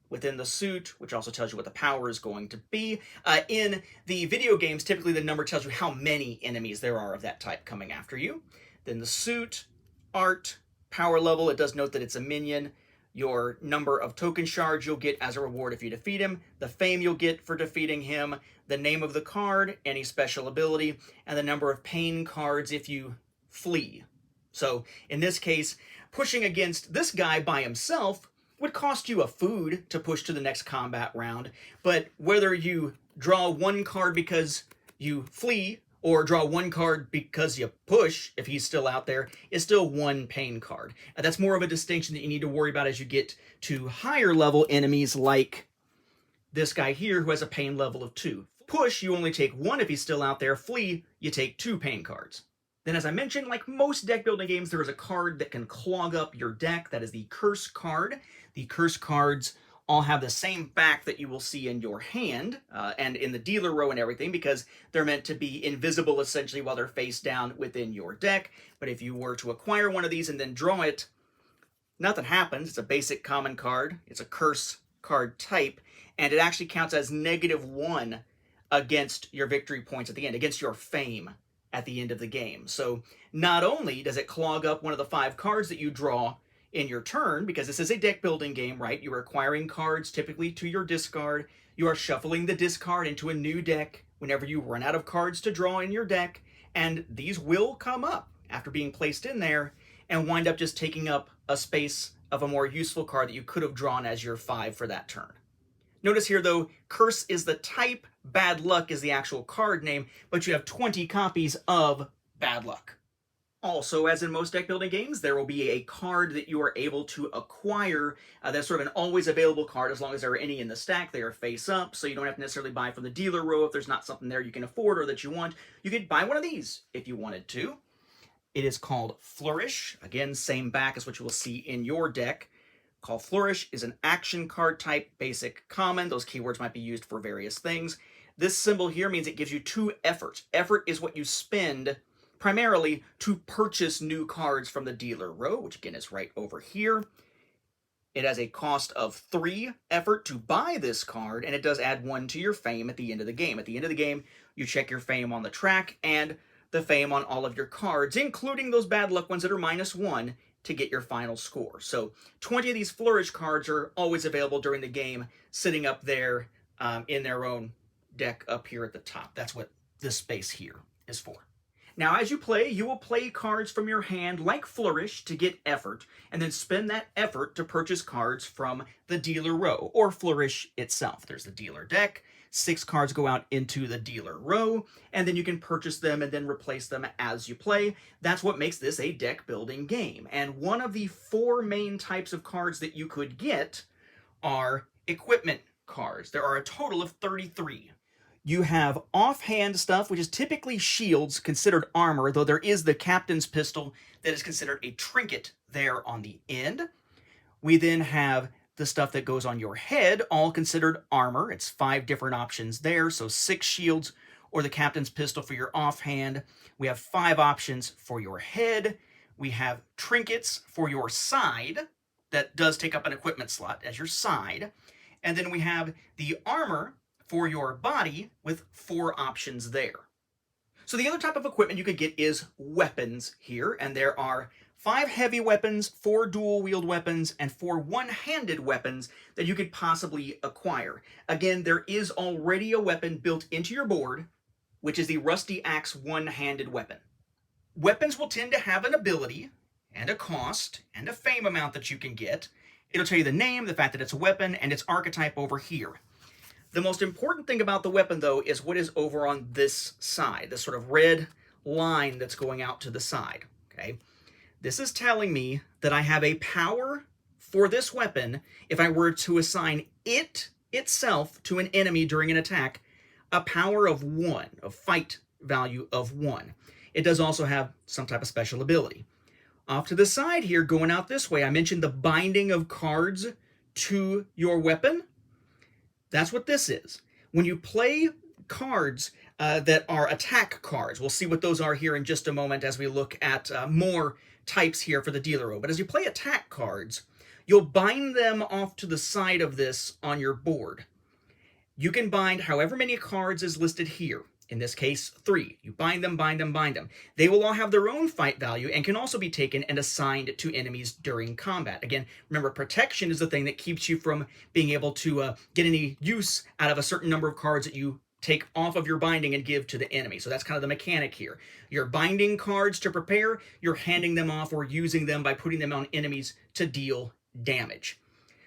within the suit, which also tells you what the power is going to be. In the video games, typically the number tells you how many enemies there are of that type coming after you. Then the suit, art, power level, it does note that it's a minion. Your number of token shards you'll get as a reward if you defeat him, the fame you'll get for defeating him, the name of the card, any special ability, and the number of pain cards if you flee. So in this case, pushing against this guy by himself would cost you a food to push to the next combat round, but whether you draw 1 card because you flee or draw one card because you push, if he's still out there, is still one pain card. That's more of a distinction that you need to worry about as you get to higher level enemies like this guy here who has a pain level of 2. Push, you only take 1 if he's still out there. Flee, you take 2 pain cards. Then as I mentioned, like most deck building games, there is a card that can clog up your deck. That is the Curse card. The Curse cards all have the same back that you will see in your hand and in the dealer row and everything, because they're meant to be invisible essentially while they're face down within your deck. But if you were to acquire one of these and then draw it, nothing happens. It's a basic common card. It's a Curse card type, and it actually counts as -1 against your victory points at the end, against your fame at the end of the game. So not only does it clog up one of the 5 cards that you draw in your turn, because this is a deck building game, right? You are acquiring cards typically to your discard. You are shuffling the discard into a new deck whenever you run out of cards to draw in your deck, and these will come up after being placed in there and wind up just taking up a space of a more useful card that you could have drawn as your 5 for that turn. Notice here, though, Curse is the type, Bad Luck is the actual card name, but you have 20 copies of Bad Luck. Also, as in most deck building games, there will be a card that you are able to acquire that's sort of an always available card as long as there are any in the stack. They are face up, so you don't have to necessarily buy from the dealer row if there's not something there you can afford or that you want. You could buy one of these if you wanted to. It is called Flourish. Again, same back as what you will see in your deck. Called Flourish is an action card type, basic, common. Those keywords might be used for various things. This symbol here means it gives you 2 effort. Effort is what you spend primarily to purchase new cards from the dealer row, which again is right over here. It has a cost of 3 effort to buy this card, and it does add 1 to your fame at the end of the game. At the end of the game, you check your fame on the track and the fame on all of your cards, including those bad luck ones that are -1, to get your final score. So 20 of these Flourish cards are always available during the game, sitting up there in their own deck up here at the top. That's what this space here is for. Now, as you play, you will play cards from your hand like Flourish to get effort, and then spend that effort to purchase cards from the dealer row, or Flourish itself. There's the dealer deck. 6 cards go out into the dealer row, and then you can purchase them and then replace them as you play. That's what makes this a deck building game. And one of the 4 main types of cards that you could get are equipment cards. There are a total of 33. You have offhand stuff, which is typically shields, considered armor, though there is the captain's pistol that is considered a trinket there on the end. We then have the stuff that goes on your head, all considered armor. It's 5 different options there, so 6 shields or the captain's pistol for your offhand. We have 5 options for your head. We have trinkets for your side. That does take up an equipment slot as your side. And then we have the armor for your body with 4 options there. So the other type of equipment you could get is weapons here, and there are 5 heavy weapons, 4 dual-wield weapons, and 4 one-handed weapons that you could possibly acquire. Again, there is already a weapon built into your board, which is the Rusty Axe one-handed weapon. Weapons will tend to have an ability, and a cost, and a fame amount that you can get. It'll tell you the name, the fact that it's a weapon, and its archetype over here. The most important thing about the weapon, though, is what is over on this side, this sort of red line that's going out to the side, okay? This is telling me that I have a power for this weapon if I were to assign it itself to an enemy during an attack, a power of 1, a fight value of 1. It does also have some type of special ability. Off to the side here, going out this way, I mentioned the binding of cards to your weapon. That's what this is. When you play cards that are attack cards, we'll see what those are here in just a moment as we look at more types here for the dealer row. But as you play attack cards, you'll bind them off to the side of this on your board. You can bind however many cards is listed here. In this case, 3. You bind them, bind them, bind them. They will all have their own fight value and can also be taken and assigned to enemies during combat. Again, remember, protection is the thing that keeps you from being able to get any use out of a certain number of cards that you take off of your binding and give to the enemy. So that's kind of the mechanic here. You're binding cards to prepare, you're handing them off or using them by putting them on enemies to deal damage.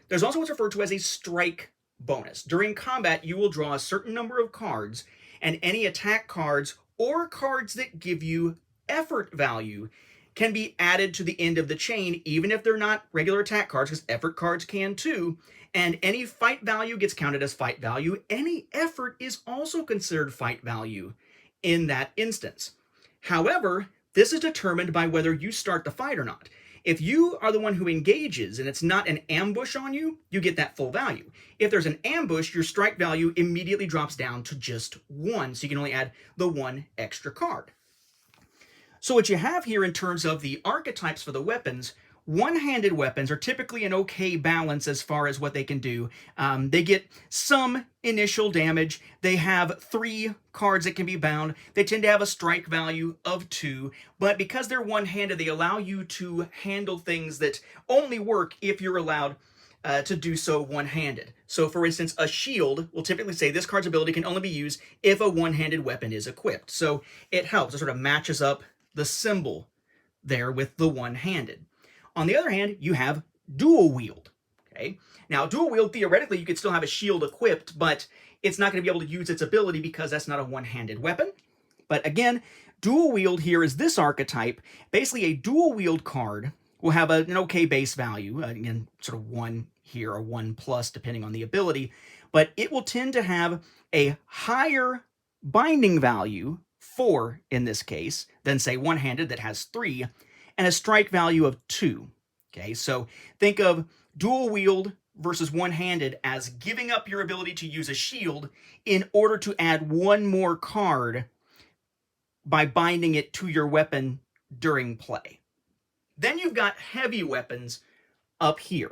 There's also what's referred to as a strike bonus. During combat, you will draw a certain number of cards, and any attack cards or cards that give you effort value can be added to the end of the chain, even if they're not regular attack cards, because effort cards can too. And any fight value gets counted as fight value. Any effort is also considered fight value in that instance. However, this is determined by whether you start the fight or not. If you are the one who engages and it's not an ambush on you, you get that full value. If there's an ambush, your strike value immediately drops down to just 1, so you can only add the 1 extra card. So what you have here in terms of the archetypes for the weapons, one-handed weapons are typically an okay balance as far as what they can do. They get some initial damage. They have 3 cards that can be bound. They tend to have a strike value of 2, but because they're one-handed, they allow you to handle things that only work if you're allowed to do so one-handed. So for instance, a shield will typically say this card's ability can only be used if a one-handed weapon is equipped. So it helps. It sort of matches up the symbol there with the one-handed. On the other hand, you have dual wield. Okay. Now, dual wield, theoretically, you could still have a shield equipped, but it's not going to be able to use its ability because that's not a one-handed weapon. But again, dual wield here is this archetype. Basically, a dual wield card will have an okay base value. Again, sort of 1 here or 1 plus, depending on the ability. But it will tend to have a higher binding value, 4 in this case, than, say, one-handed that has 3, and a strike value of 2. Okay, so think of dual wield versus one-handed as giving up your ability to use a shield in order to add 1 more card by binding it to your weapon during play. Then you've got heavy weapons up here.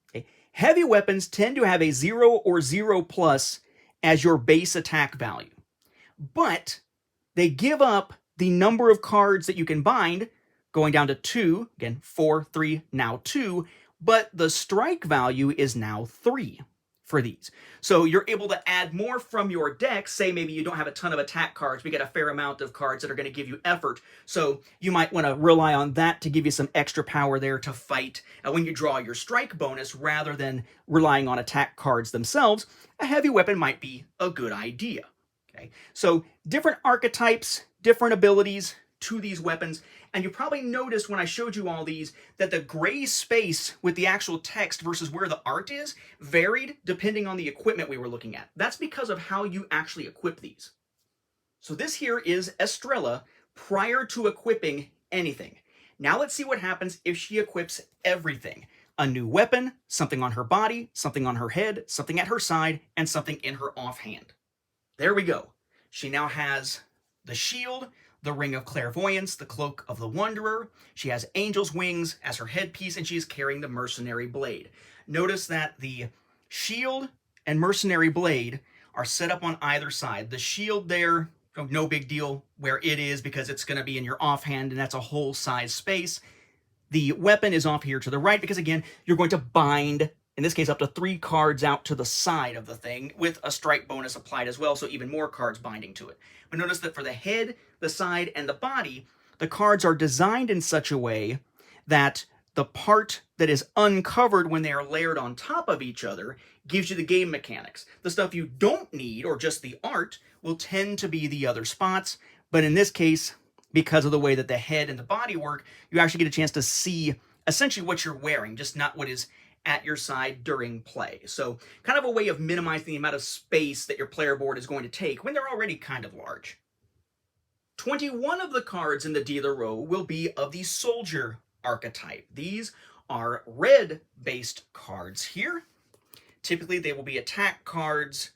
Okay? Heavy weapons tend to have a 0 or 0 plus as your base attack value, but they give up the number of cards that you can bind, going down to 2, again, 4, 3, now 2, but the strike value is now 3 for these. So you're able to add more from your deck. Say maybe you don't have a ton of attack cards, we get a fair amount of cards that are going to give you effort, so you might want to rely on that to give you some extra power there to fight when you draw your strike bonus, rather than relying on attack cards themselves. A heavy weapon might be a good idea. Okay, so different archetypes, different abilities to these weapons, and you probably noticed when I showed you all these that the gray space with the actual text versus where the art is varied depending on the equipment we were looking at. That's because of how you actually equip these. So this here is Estrella prior to equipping anything. Now let's see what happens if she equips everything. A new weapon, something on her body, something on her head, something at her side, and something in her offhand. There we go. She now has the shield, the Ring of Clairvoyance, the Cloak of the Wanderer. She has Angel's Wings as her headpiece, and she is carrying the Mercenary Blade. Notice that the shield and Mercenary Blade are set up on either side. The shield there, no big deal where it is because it's going to be in your offhand, and that's a whole size space. The weapon is off here to the right because, again, you're going to bind, in this case, up to 3 cards out to the side of the thing with a strike bonus applied as well, so even more cards binding to it. But notice that for the head, the side, and the body, the cards are designed in such a way that the part that is uncovered when they are layered on top of each other gives you the game mechanics. The stuff you don't need, or just the art, will tend to be the other spots, but in this case, because of the way that the head and the body work, you actually get a chance to see essentially what you're wearing, just not what is at your side during play. So kind of a way of minimizing the amount of space that your player board is going to take when they're already kind of large. 21 of the cards in the dealer row will be of the soldier archetype. These are red-based cards here. Typically, they will be attack cards.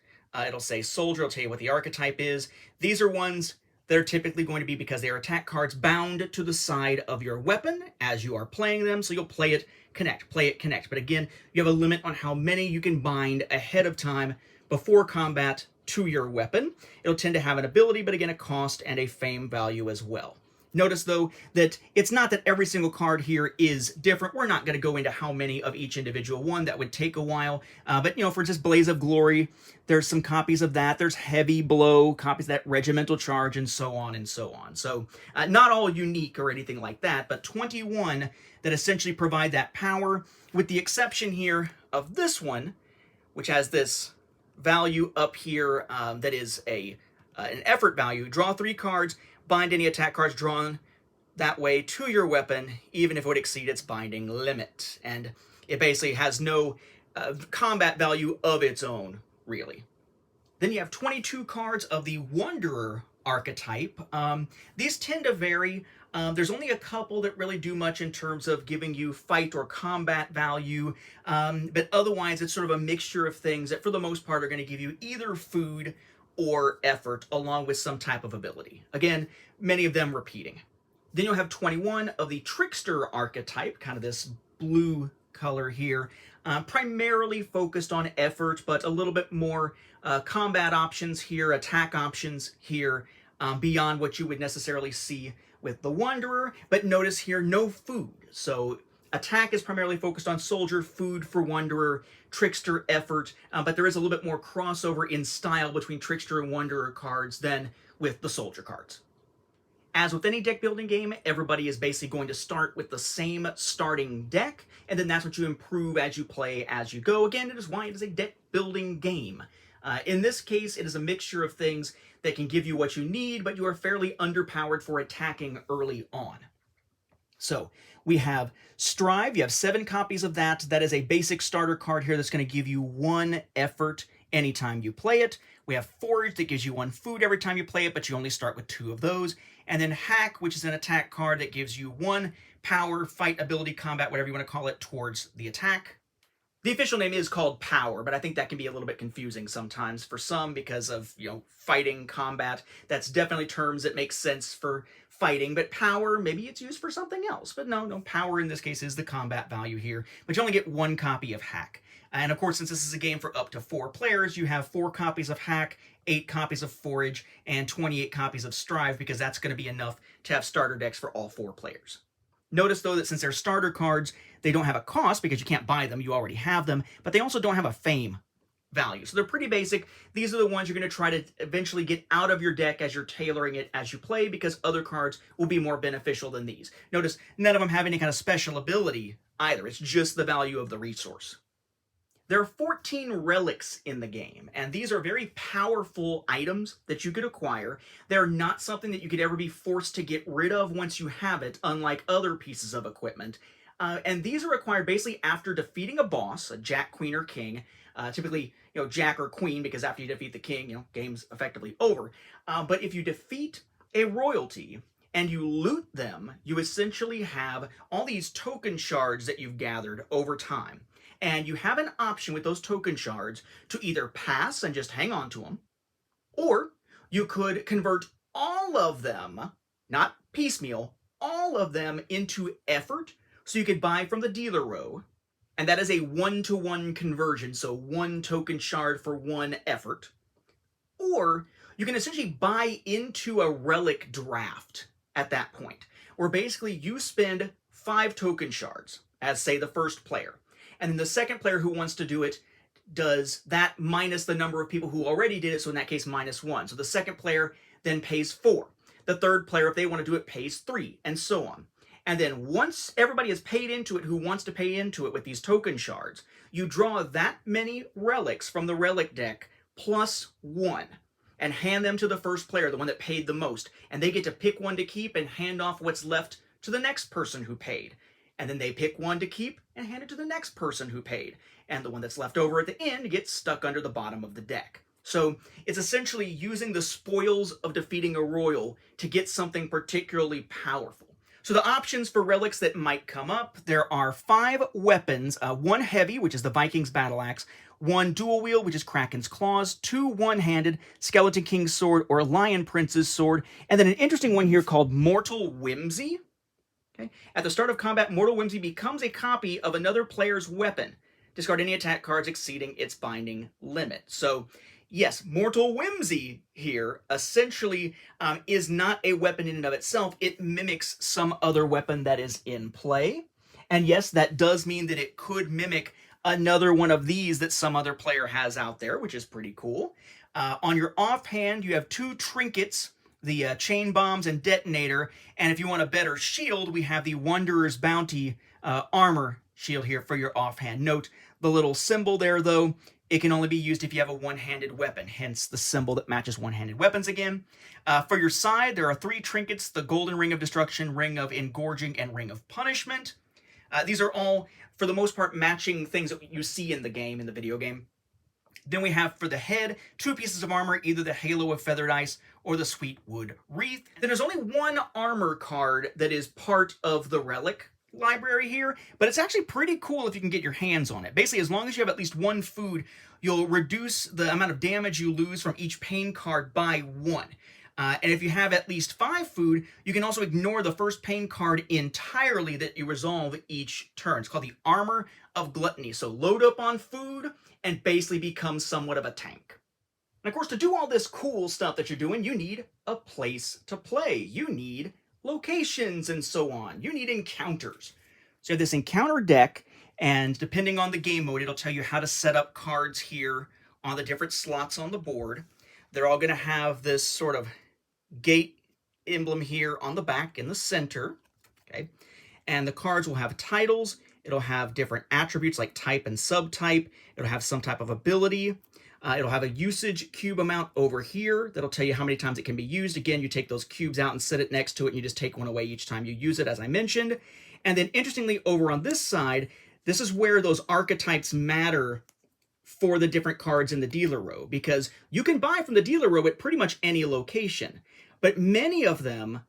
It'll say soldier, it'll tell you what the archetype is. These are ones that are typically going to be, because they are attack cards, bound to the side of your weapon as you are playing them, so you'll play it, connect, play it, connect. But again, you have a limit on how many you can bind ahead of time before combat to your weapon. It'll tend to have an ability, but again, a cost and a fame value as well. Notice, though, that it's not that every single card here is different. We're not going to go into how many of each individual one. That would take a while. But, you know, for just Blaze of Glory, there's some copies of that. There's Heavy Blow, copies of that Regimental Charge, and so on and so on. So not all unique or anything like that, but 21 that essentially provide that power, with the exception here of this one, which has this value up here that is a an effort value. Draw 3 cards, bind any attack cards drawn that way to your weapon, even if it would exceed its binding limit. And it basically has no combat value of its own, really. Then you have 22 cards of the Wanderer archetype. These tend to vary. There's only a couple that really do much in terms of giving you fight or combat value, but otherwise it's sort of a mixture of things that for the most part are going to give you either food or effort along with some type of ability. Again, many of them repeating. Then you'll have 21 of the Trickster archetype, kind of this blue color here, primarily focused on effort, but a little bit more combat options here, attack options here, beyond what you would necessarily see with the Wanderer. But notice here, no food. So attack is primarily focused on soldier, food for Wanderer, Trickster, effort, but there is a little bit more crossover in style between Trickster and Wanderer cards than with the soldier cards. As with any deck building game, everybody is basically going to start with the same starting deck, and then that's what you improve as you play as you go. Again, it is why it is a deck building game. In this case, it is a mixture of things that can give you what you need, but you are fairly underpowered for attacking early on. So we have Strive. You have 7 copies of that. That is a basic starter card here that's going to give you 1 effort anytime you play it. We have Forage that gives you 1 food every time you play it, but you only start with 2 of those. And then Hack, which is an attack card that gives you 1 power, fight, ability, combat, whatever you want to call it, towards the attack. The official name is called Power, but I think that can be a little bit confusing sometimes for some because of, fighting, combat. That's definitely terms that make sense for fighting, but Power, maybe it's used for something else. But no, Power in this case is the combat value here, but you only get 1 copy of Hack. And of course, since this is a game for up to 4 players, you have 4 copies of Hack, 8 copies of Forage, and 28 copies of Strive, because that's going to be enough to have starter decks for all 4 players. Notice, though, that since they're starter cards, they don't have a cost because you can't buy them, you already have them, but they also don't have a fame value. So they're pretty basic. These are the ones you're going to try to eventually get out of your deck as you're tailoring it as you play, because other cards will be more beneficial than these. Notice, none of them have any kind of special ability either. It's just the value of the resource. There are 14 relics in the game, and these are very powerful items that you could acquire. They're not something that you could ever be forced to get rid of once you have it, unlike other pieces of equipment. And these are acquired basically after defeating a boss, a Jack, Queen, or King. Typically, Jack or Queen, because after you defeat the King, game's effectively over. But if you defeat a royalty and you loot them, you essentially have all these token shards that you've gathered over time. And you have an option with those token shards to either pass and just hang on to them, or you could convert all of them, not piecemeal, all of them into effort, so you could buy from the dealer row, and that is a 1-to-1 conversion, so 1 token shard for 1 effort. Or you can essentially buy into a relic draft at that point, where basically you spend 5 token shards, as say the first player. And then the second player who wants to do it does that minus the number of people who already did it, so in that case, -1. So the second player then pays 4. The third player, if they want to do it, pays 3, and so on. And then once everybody has paid into it who wants to pay into it with these token shards, you draw that many relics from the relic deck +1 and hand them to the first player, the one that paid the most. And they get to pick one to keep and hand off what's left to the next person who paid. And then they pick one to keep and hand it to the next person who paid. And the one that's left over at the end gets stuck under the bottom of the deck. So it's essentially using the spoils of defeating a royal to get something particularly powerful. So the options for relics that might come up, there are 5 weapons, 1 heavy, which is the Viking's Battle Axe, 1 dual wield, which is Kraken's Claws, 2 one-handed, Skeleton King's Sword or Lion Prince's Sword, and then an interesting one here called Mortal Whimsy. Okay. At the start of combat, Mortal Whimsy becomes a copy of another player's weapon. Discard any attack cards exceeding its binding limit. So, yes, Mortal Whimsy here essentially is not a weapon in and of itself. It mimics some other weapon that is in play. And yes, that does mean that it could mimic another one of these that some other player has out there, which is pretty cool. On your offhand, you have 2 trinkets, the chain bombs and detonator, and if you want a better shield, we have the Wanderer's Bounty armor shield here for your offhand. Note the little symbol there, though, It can only be used if you have a one-handed weapon, hence the symbol that matches one-handed weapons again. For your side, there are 3 trinkets: the Golden Ring of Destruction, Ring of Engorging, and Ring of Punishment. These are all, for the most part, matching things that you see in the game, in the video game. Then we have for the head 2 pieces of armor, either the Halo of Feathered Ice or the Sweetwood Wreath. Then there's only 1 armor card that is part of the relic library here, but it's actually pretty cool if you can get your hands on it. Basically, as long as you have at least 1 food, you'll reduce the amount of damage you lose from each pain card by 1. And if you have at least 5 food, you can also ignore the first pain card entirely that you resolve each turn. It's called the Armor of Gluttony. So load up on food and basically become somewhat of a tank. And of course, to do all this cool stuff that you're doing, you need a place to play. You need locations and so on. You need encounters. So you have this encounter deck, and depending on the game mode, it'll tell you how to set up cards here on the different slots on the board. They're all going to have this sort of gate emblem here on the back in the center. Okay, and the cards will have titles. It'll have different attributes like type and subtype. It'll have some type of ability. It'll have a usage cube amount over here that'll tell you how many times it can be used. Again, you take those cubes out and set it next to it, and you just take one away each time you use it, as I mentioned. And then interestingly, over on this side, this is where those archetypes matter for the different cards in the dealer row, because you can buy from the dealer row at pretty much any location, but many of them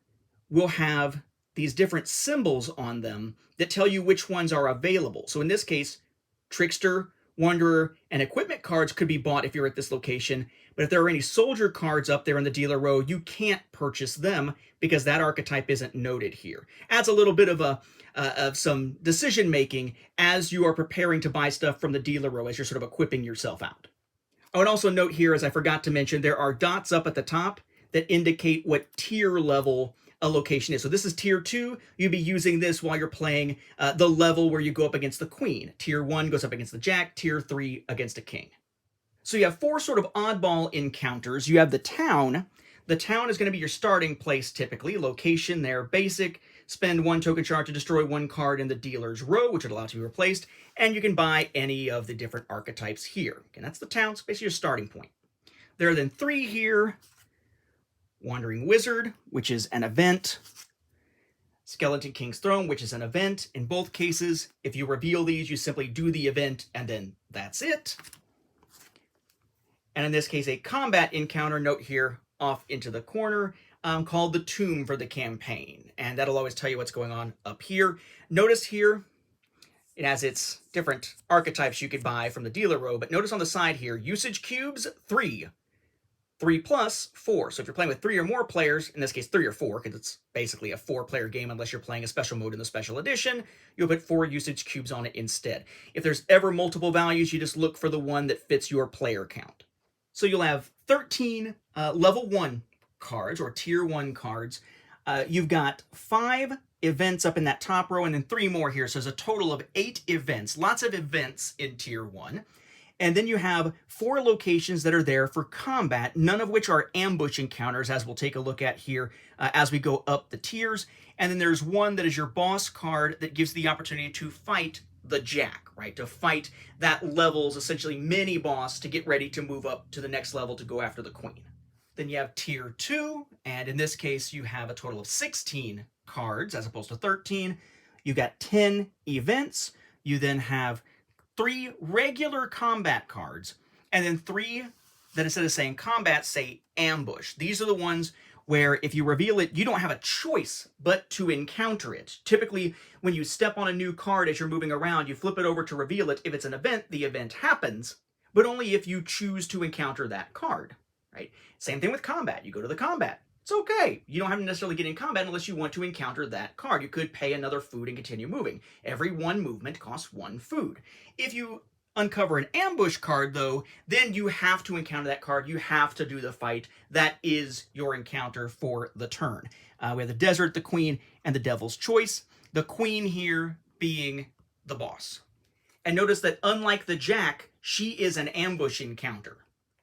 will have these different symbols on them that tell you which ones are available. So in this case, Trickster, Wanderer, and Equipment cards could be bought if you're at this location, but if there are any Soldier cards up there in the dealer row, you can't purchase them because that archetype isn't noted here. Adds a little bit of some decision making as you are preparing to buy stuff from the dealer row, as you're sort of equipping yourself out. I would also note here, as I forgot to mention, there are dots up at the top that indicate what tier level a location is. So this is tier 2. You'd be using this while you're playing the level where you go up against the queen. Tier 1 goes up against the jack. Tier 3 against a king. So you have 4 sort of oddball encounters. You have the town. The town is going to be your starting place typically. Location there, basic. Spend 1 token shard to destroy 1 card in the dealer's row, which would allow it to be replaced. And you can buy any of the different archetypes here. And that's the town. So basically your starting point. There are then 3 here. Wandering Wizard, which is an event. Skeleton King's Throne, which is an event. In both cases, if you reveal these, you simply do the event, and then that's it. And in this case, a combat encounter, note here, off into the corner, called the Tomb for the campaign. And that'll always tell you what's going on up here. Notice here, it has its different archetypes you could buy from the dealer row, but notice on the side here, usage cubes, 3. 3 plus 4. So if you're playing with 3 or more players, in this case 3 or 4, because it's basically a 4-player game unless you're playing a special mode in the special edition, you'll put 4 usage cubes on it instead. If there's ever multiple values, you just look for the one that fits your player count. So you'll have 13 level 1 cards, or tier 1 cards. You've got 5 events up in that top row, and then 3 more here. So there's a total of 8 events. Lots of events in tier 1. And then you have 4 locations that are there for combat, none of which are ambush encounters, as we'll take a look at here as we go up the tiers. And then there's one that is your boss card that gives the opportunity to fight the Jack, right? To fight that level's essentially mini boss to get ready to move up to the next level to go after the Queen. Then you have tier 2, and in this case you have a total of 16 cards as opposed to 13. You got 10 events. You then have 3 regular combat cards, and then 3 that instead of saying combat say ambush. These are the ones where if you reveal it, you don't have a choice but to encounter it. Typically, when you step on a new card as you're moving around, you flip it over to reveal it. If it's an event, the event happens, but only if you choose to encounter that card, right? Same thing with combat. You go to the combat. It's okay. You don't have to necessarily get in combat unless you want to encounter that card. You could pay another food and continue moving. Every 1 movement costs 1 food. If you uncover an ambush card, though, then you have to encounter that card. You have to do the fight. That is your encounter for the turn. We have the Desert, the Queen, and the Devil's Choice. The Queen here being the boss. And notice that unlike the Jack, she is an ambush encounter.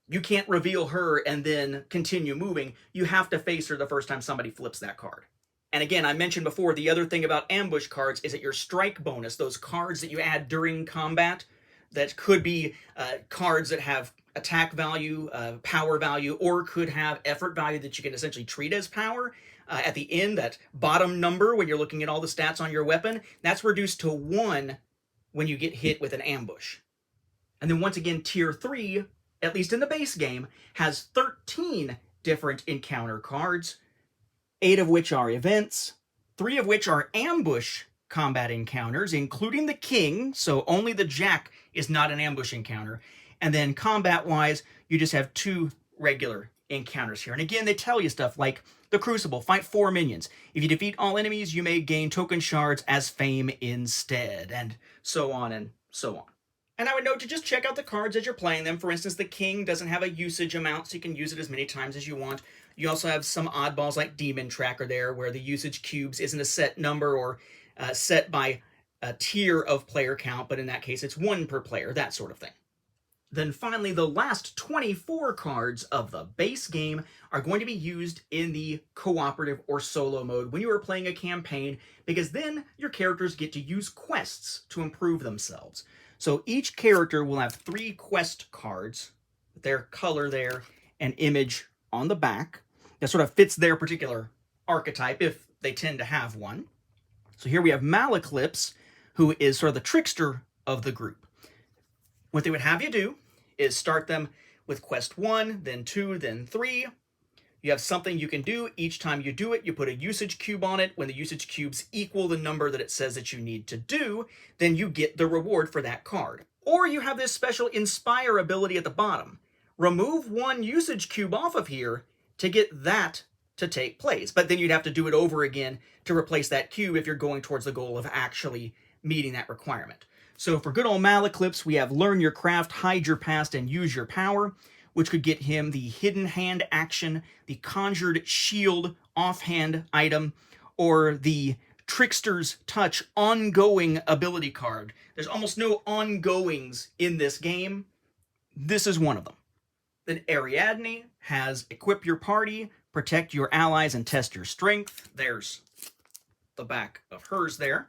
You can't reveal her and then continue moving. You have to face her the first time somebody flips that card. And again, I mentioned before, the other thing about ambush cards is that your strike bonus, those cards that you add during combat, that could be cards that have attack value, power value, or could have effort value that you can essentially treat as power. At the end, that bottom number, when you're looking at all the stats on your weapon, that's reduced to 1 when you get hit with an ambush. And then once again, Tier 3, at least in the base game, has 13 different encounter cards, 8 of which are events, 3 of which are ambush combat encounters, including the King, so only the Jack is not an ambush encounter. And then combat-wise, you just have 2 regular encounters here. And again, they tell you stuff like the Crucible, fight 4 minions. If you defeat all enemies, you may gain token shards as fame instead, and so on and so on. And I would note to just check out the cards as you're playing them. For instance, the King doesn't have a usage amount, so you can use it as many times as you want. You also have some oddballs like Demon Tracker there, where the usage cubes isn't a set number or set by a tier of player count, but in that case it's 1 per player, that sort of thing. Then finally, the last 24 cards of the base game are going to be used in the cooperative or solo mode when you are playing a campaign, because then your characters get to use quests to improve themselves. So each character will have 3 quest cards, their color there, and image on the back, that sort of fits their particular archetype if they tend to have one. So here we have Eclipse, who is sort of the trickster of the group. What they would have you do is start them with quest 1, then 2, then 3. You have something you can do. Each time you do it, you put a usage cube on it. When the usage cubes equal the number that it says that you need to do, then you get the reward for that card. Or you have this special Inspire ability at the bottom. Remove 1 usage cube off of here to get that to take place. But then you'd have to do it over again to replace that cube if you're going towards the goal of actually meeting that requirement. So for good old Eclipse, we have Learn Your Craft, Hide Your Past, and Use Your Power, which could get him the Hidden Hand action, the Conjured Shield offhand item, or the Trickster's Touch ongoing ability card. There's almost no ongoings in this game. This is one of them. Then Ariadne has Equip Your Party, Protect Your Allies, and Test Your Strength. There's the back of hers there.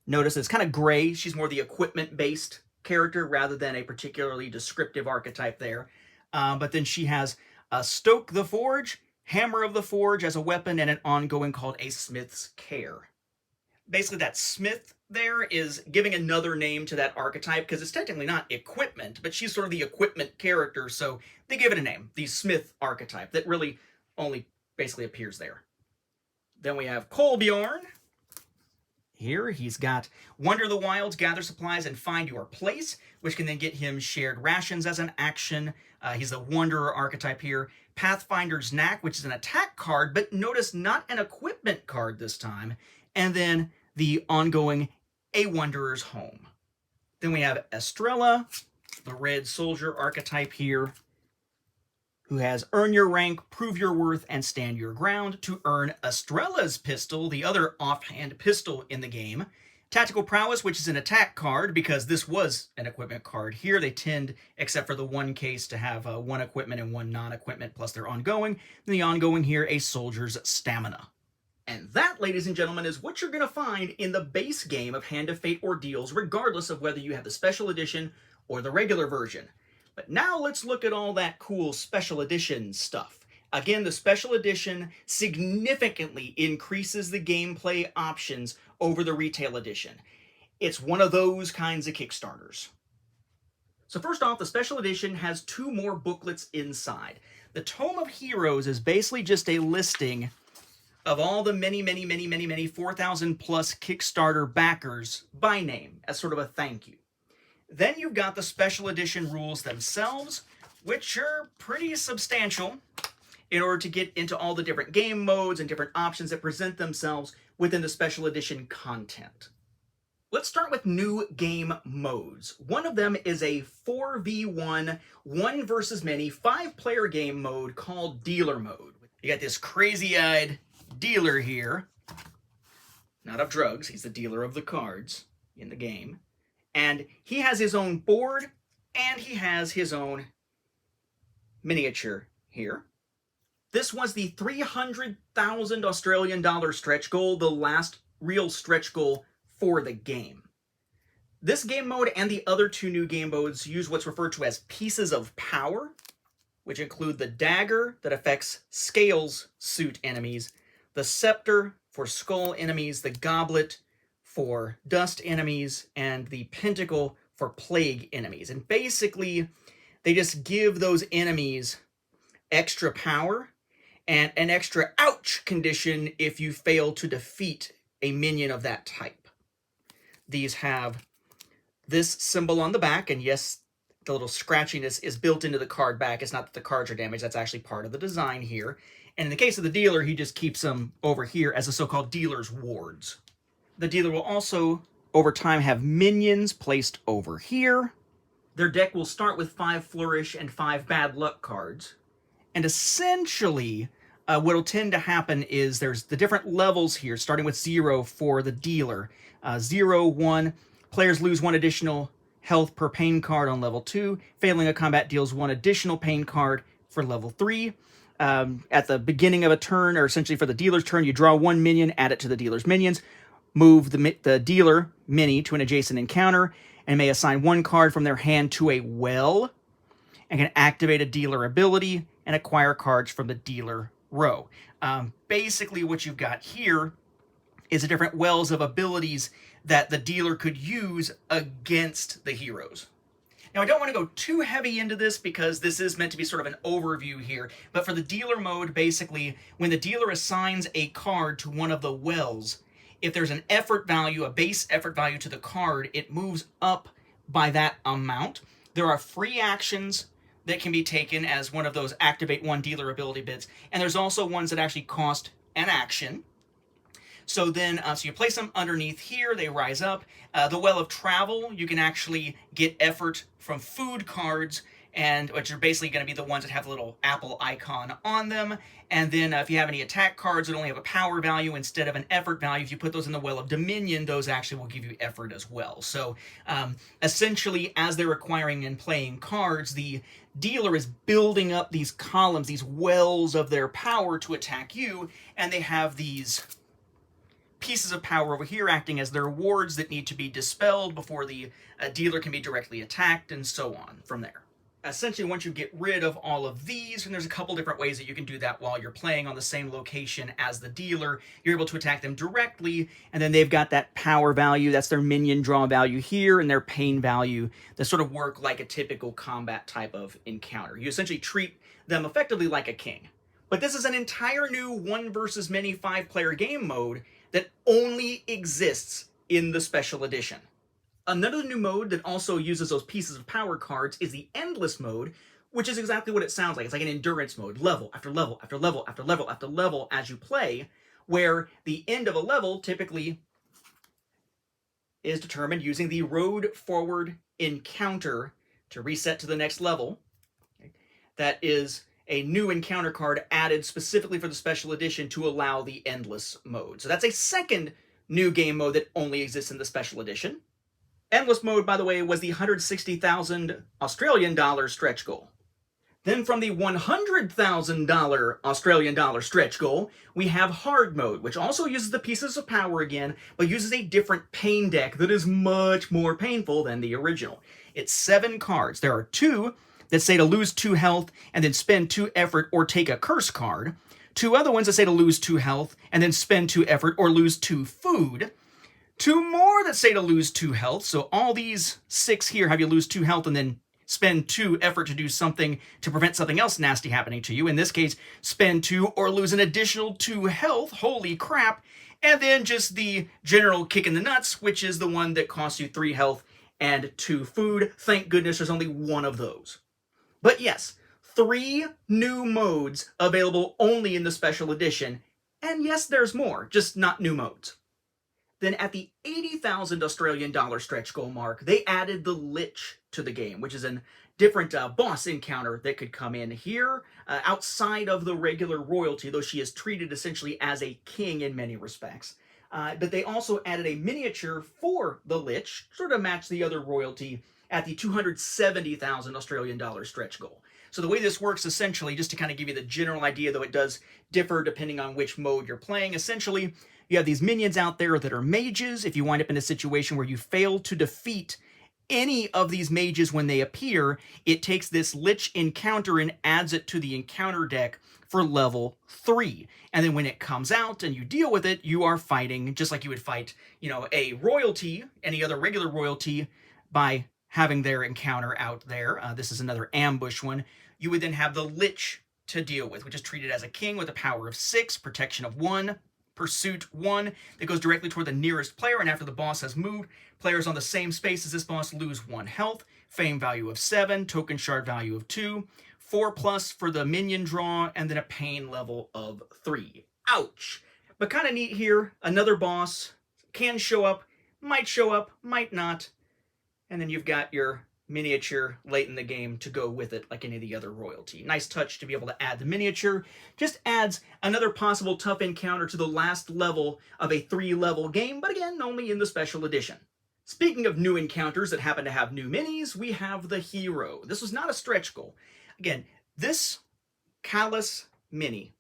Notice it's kind of gray. She's more the equipment-based character rather than a particularly descriptive archetype there. But then she has Stoke the Forge, Hammer of the Forge as a weapon, and an ongoing called a Smith's Care. Basically, that Smith there is giving another name to that archetype, because it's technically not equipment, but she's sort of the equipment character, so they give it a name, the Smith archetype, that really only basically appears there. Then we have Kolbjorn. Here, he's got Wander the Wilds, Gather Supplies, and Find Your Place, which can then get him Shared Rations as an action. He's the Wanderer archetype here. Pathfinder's Knack, which is an attack card, but notice not an equipment card this time. And then the ongoing A Wanderer's Home. Then we have Estrella, the Red Soldier archetype here, who has Earn Your Rank, Prove Your Worth, and Stand Your Ground to earn Estrella's Pistol, the other offhand pistol in the game. Tactical Prowess, which is an attack card, because this was an equipment card. Here they tend, except for the one case, to have 1 equipment and 1 non-equipment, plus their ongoing. And the ongoing here, a Soldier's Stamina. And that, ladies and gentlemen, is what you're going to find in the base game of Hand of Fate Ordeals, regardless of whether you have the special edition or the regular version. But now let's look at all that cool special edition stuff. Again, the special edition significantly increases the gameplay options over the retail edition. It's one of those kinds of Kickstarters. So first off, the special edition has 2 more booklets inside. The Tome of Heroes is basically just a listing of all the many 4,000 plus Kickstarter backers by name as sort of a thank you. Then you've got the special edition rules themselves, which are pretty substantial in order to get into all the different game modes and different options that present themselves within the special edition content. Let's start with new game modes. One of them is a 4v1, 1 versus many, 5-player game mode called Dealer Mode. You got this crazy-eyed dealer here, not of drugs, he's the dealer of the cards in the game. And he has his own board, and he has his own miniature here. This was the 300,000 Australian dollar stretch goal, the last real stretch goal for the game. This game mode and the other two new game modes use what's referred to as pieces of power, which include the dagger that affects scales suit enemies, the scepter for skull enemies, the goblet for dust enemies, and the pentacle for plague enemies. And basically, they just give those enemies extra power and an extra ouch condition if you fail to defeat a minion of that type. These have this symbol on the back, and yes, the little scratchiness is built into the card back. It's not that the cards are damaged, that's actually part of the design here. And in the case of the dealer, he just keeps them over here as the so-called dealer's wards. The dealer will also, over time, have minions placed over here. Their deck will start with 5 flourish and 5 bad luck cards. And essentially, what will tend to happen is there's the different levels here, starting with 0 for the dealer. 0, 1, players lose 1 additional health per pain card on level 2. Failing a combat deals 1 additional pain card for level 3. At the beginning of a turn, or essentially for the dealer's turn, you draw 1 minion, add it to the dealer's minions, move the dealer mini to an adjacent encounter, and may assign 1 card from their hand to a well, and can activate a dealer ability and acquire cards from the dealer row. Basically what you've got here is the different wells of abilities that the dealer could use against the heroes. Now, I don't want to go too heavy into this because this is meant to be sort of an overview here, but for the dealer mode, basically, when the dealer assigns a card to one of the wells, if there's an effort value, a base effort value to the card, it moves up by that amount. There are free actions that can be taken as one of those activate 1 dealer ability bits, and there's also ones that actually cost an action. So then, so you place them underneath here, they rise up. The Well of Travel, you can actually get effort from food cards, and which are basically going to be the ones that have a little apple icon on them. And then if you have any attack cards that only have a power value instead of an effort value, if you put those in the Well of Dominion, those actually will give you effort as well. So essentially, as they're acquiring and playing cards, the dealer is building up these columns, these wells of their power to attack you, and they have these pieces of power over here acting as their wards that need to be dispelled before the dealer can be directly attacked, and so on from there. Essentially, once you get rid of all of these, and there's a couple different ways that you can do that while you're playing on the same location as the dealer, you're able to attack them directly, and then they've got that power value, that's their minion draw value here, and their pain value that sort of work like a typical combat type of encounter. You essentially treat them effectively like a king. But this is an entire new 1 versus many 5-player game mode that only exists in the special edition. Another new mode that also uses those pieces of power cards is the Endless mode, which is exactly what it sounds like. It's like an endurance mode, level after level after level after level after level as you play, where the end of a level typically is determined using the road forward encounter to reset to the next level. That is a new encounter card added specifically for the special edition to allow the Endless mode. So that's a second new game mode that only exists in the special edition. Endless mode, by the way, was the 160,000 Australian dollar stretch goal. Then from the $100,000 Australian dollar stretch goal, we have hard mode, which also uses the pieces of power again, but uses a different pain deck that is much more painful than the original. It's 7 cards. There are 2 that say to lose 2 health and then spend 2 effort or take a curse card. 2 other ones that say to lose 2 health and then spend 2 effort or lose 2 food. 2 more that say to lose 2 health. So all these 6 here have you lose 2 health and then spend 2 effort to do something to prevent something else nasty happening to you. In this case, spend 2 or lose an additional 2 health. Holy crap. And then just the general kick in the nuts, which is the one that costs you 3 health and 2 food. Thank goodness there's only one of those. But yes, 3 new modes available only in the special edition. And yes, there's more, just not new modes. Then at the 80,000 Australian dollar stretch goal mark, they added the Lich to the game, which is a different boss encounter that could come in here outside of the regular royalty, though she is treated essentially as a king in many respects. But they also added a miniature for the Lich, sort of match the other royalty, at the 270,000 Australian dollar stretch goal. So the way this works, essentially, just to kind of give you the general idea, though it does differ depending on which mode you're playing, essentially, you have these minions out there that are mages. If you wind up in a situation where you fail to defeat any of these mages when they appear, it takes this Lich encounter and adds it to the encounter deck for level 3. And then when it comes out and you deal with it, you are fighting just like you would fight, you know, a royalty, any other regular royalty, by having their encounter out there. This is another ambush one. You would then have the Lich to deal with, which is treated as a king with a power of 6, protection of 1, pursuit 1, that goes directly toward the nearest player, and after the boss has moved, players on the same space as this boss lose 1 health, fame value of 7, token shard value of 2, 4+ for the minion draw, and then a pain level of 3. Ouch! But kind of neat here, another boss can show up, might not, and then you've got your miniature late in the game to go with it like any of the other royalty. Nice touch to be able to add the miniature. Just adds another possible tough encounter to the last level of a 3-level game, but again, only in the special edition. Speaking of new encounters that happen to have new minis, we have the hero. This was not a stretch goal. Again, this Callus mini,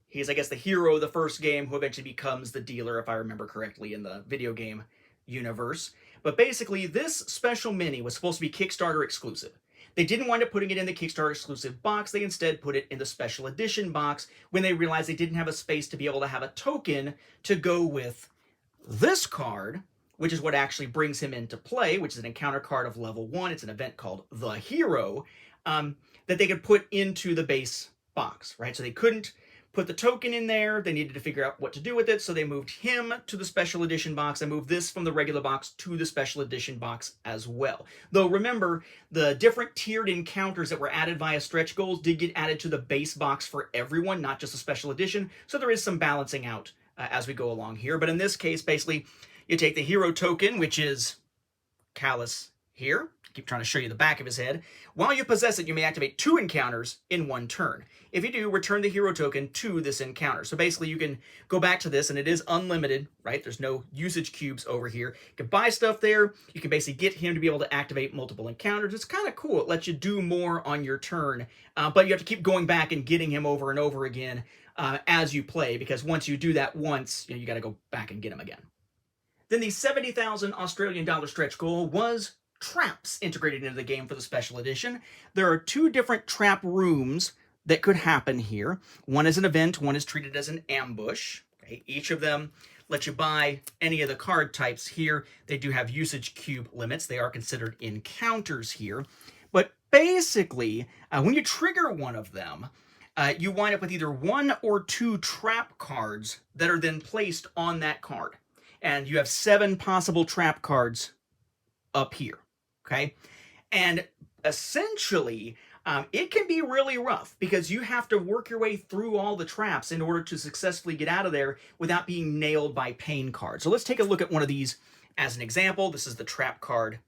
he's, I guess, the hero of the first game who eventually becomes the dealer, if I remember correctly, in the video game universe. But basically, this special mini was supposed to be Kickstarter exclusive. They didn't wind up putting it in the Kickstarter exclusive box. They instead put it in the special edition box when they realized they didn't have a space to be able to have a token to go with this card, which is what actually brings him into play, which is an encounter card of level 1. It's an event called The Hero, that they could put into the base box, right? So they couldn't put the token in there. They needed to figure out what to do with it, so they moved him to the special edition box and moved this from the regular box to the special edition box as well. Though remember, the different tiered encounters that were added via stretch goals did get added to the base box for everyone, not just the special edition, so there is some balancing out as we go along here. But in this case, basically, you take the hero token, which is Callus here. Keep trying to show you the back of his head. While you possess it, you may activate 2 encounters in 1 turn. If you do, return the hero token to this encounter. So basically, you can go back to this, and it is unlimited, right? There's no usage cubes over here. You can buy stuff there. You can basically get him to be able to activate multiple encounters. It's kind of cool. It lets you do more on your turn, but you have to keep going back and getting him over and over again as you play, because once you do that once, you got to go back and get him again. Then the 70,000 Australian dollar stretch goal was traps integrated into the game for the special edition. There are 2 different trap rooms that could happen here. One is an event, one is treated as an ambush. Okay? Each of them lets you buy any of the card types here. They do have usage cube limits. They are considered encounters here. But basically, when you trigger one of them, you wind up with either 1 or 2 trap cards that are then placed on that card. And you have 7 possible trap cards up here, okay? And essentially, it can be really rough because you have to work your way through all the traps in order to successfully get out of there without being nailed by pain cards. So let's take a look at one of these as an example. This is the trap card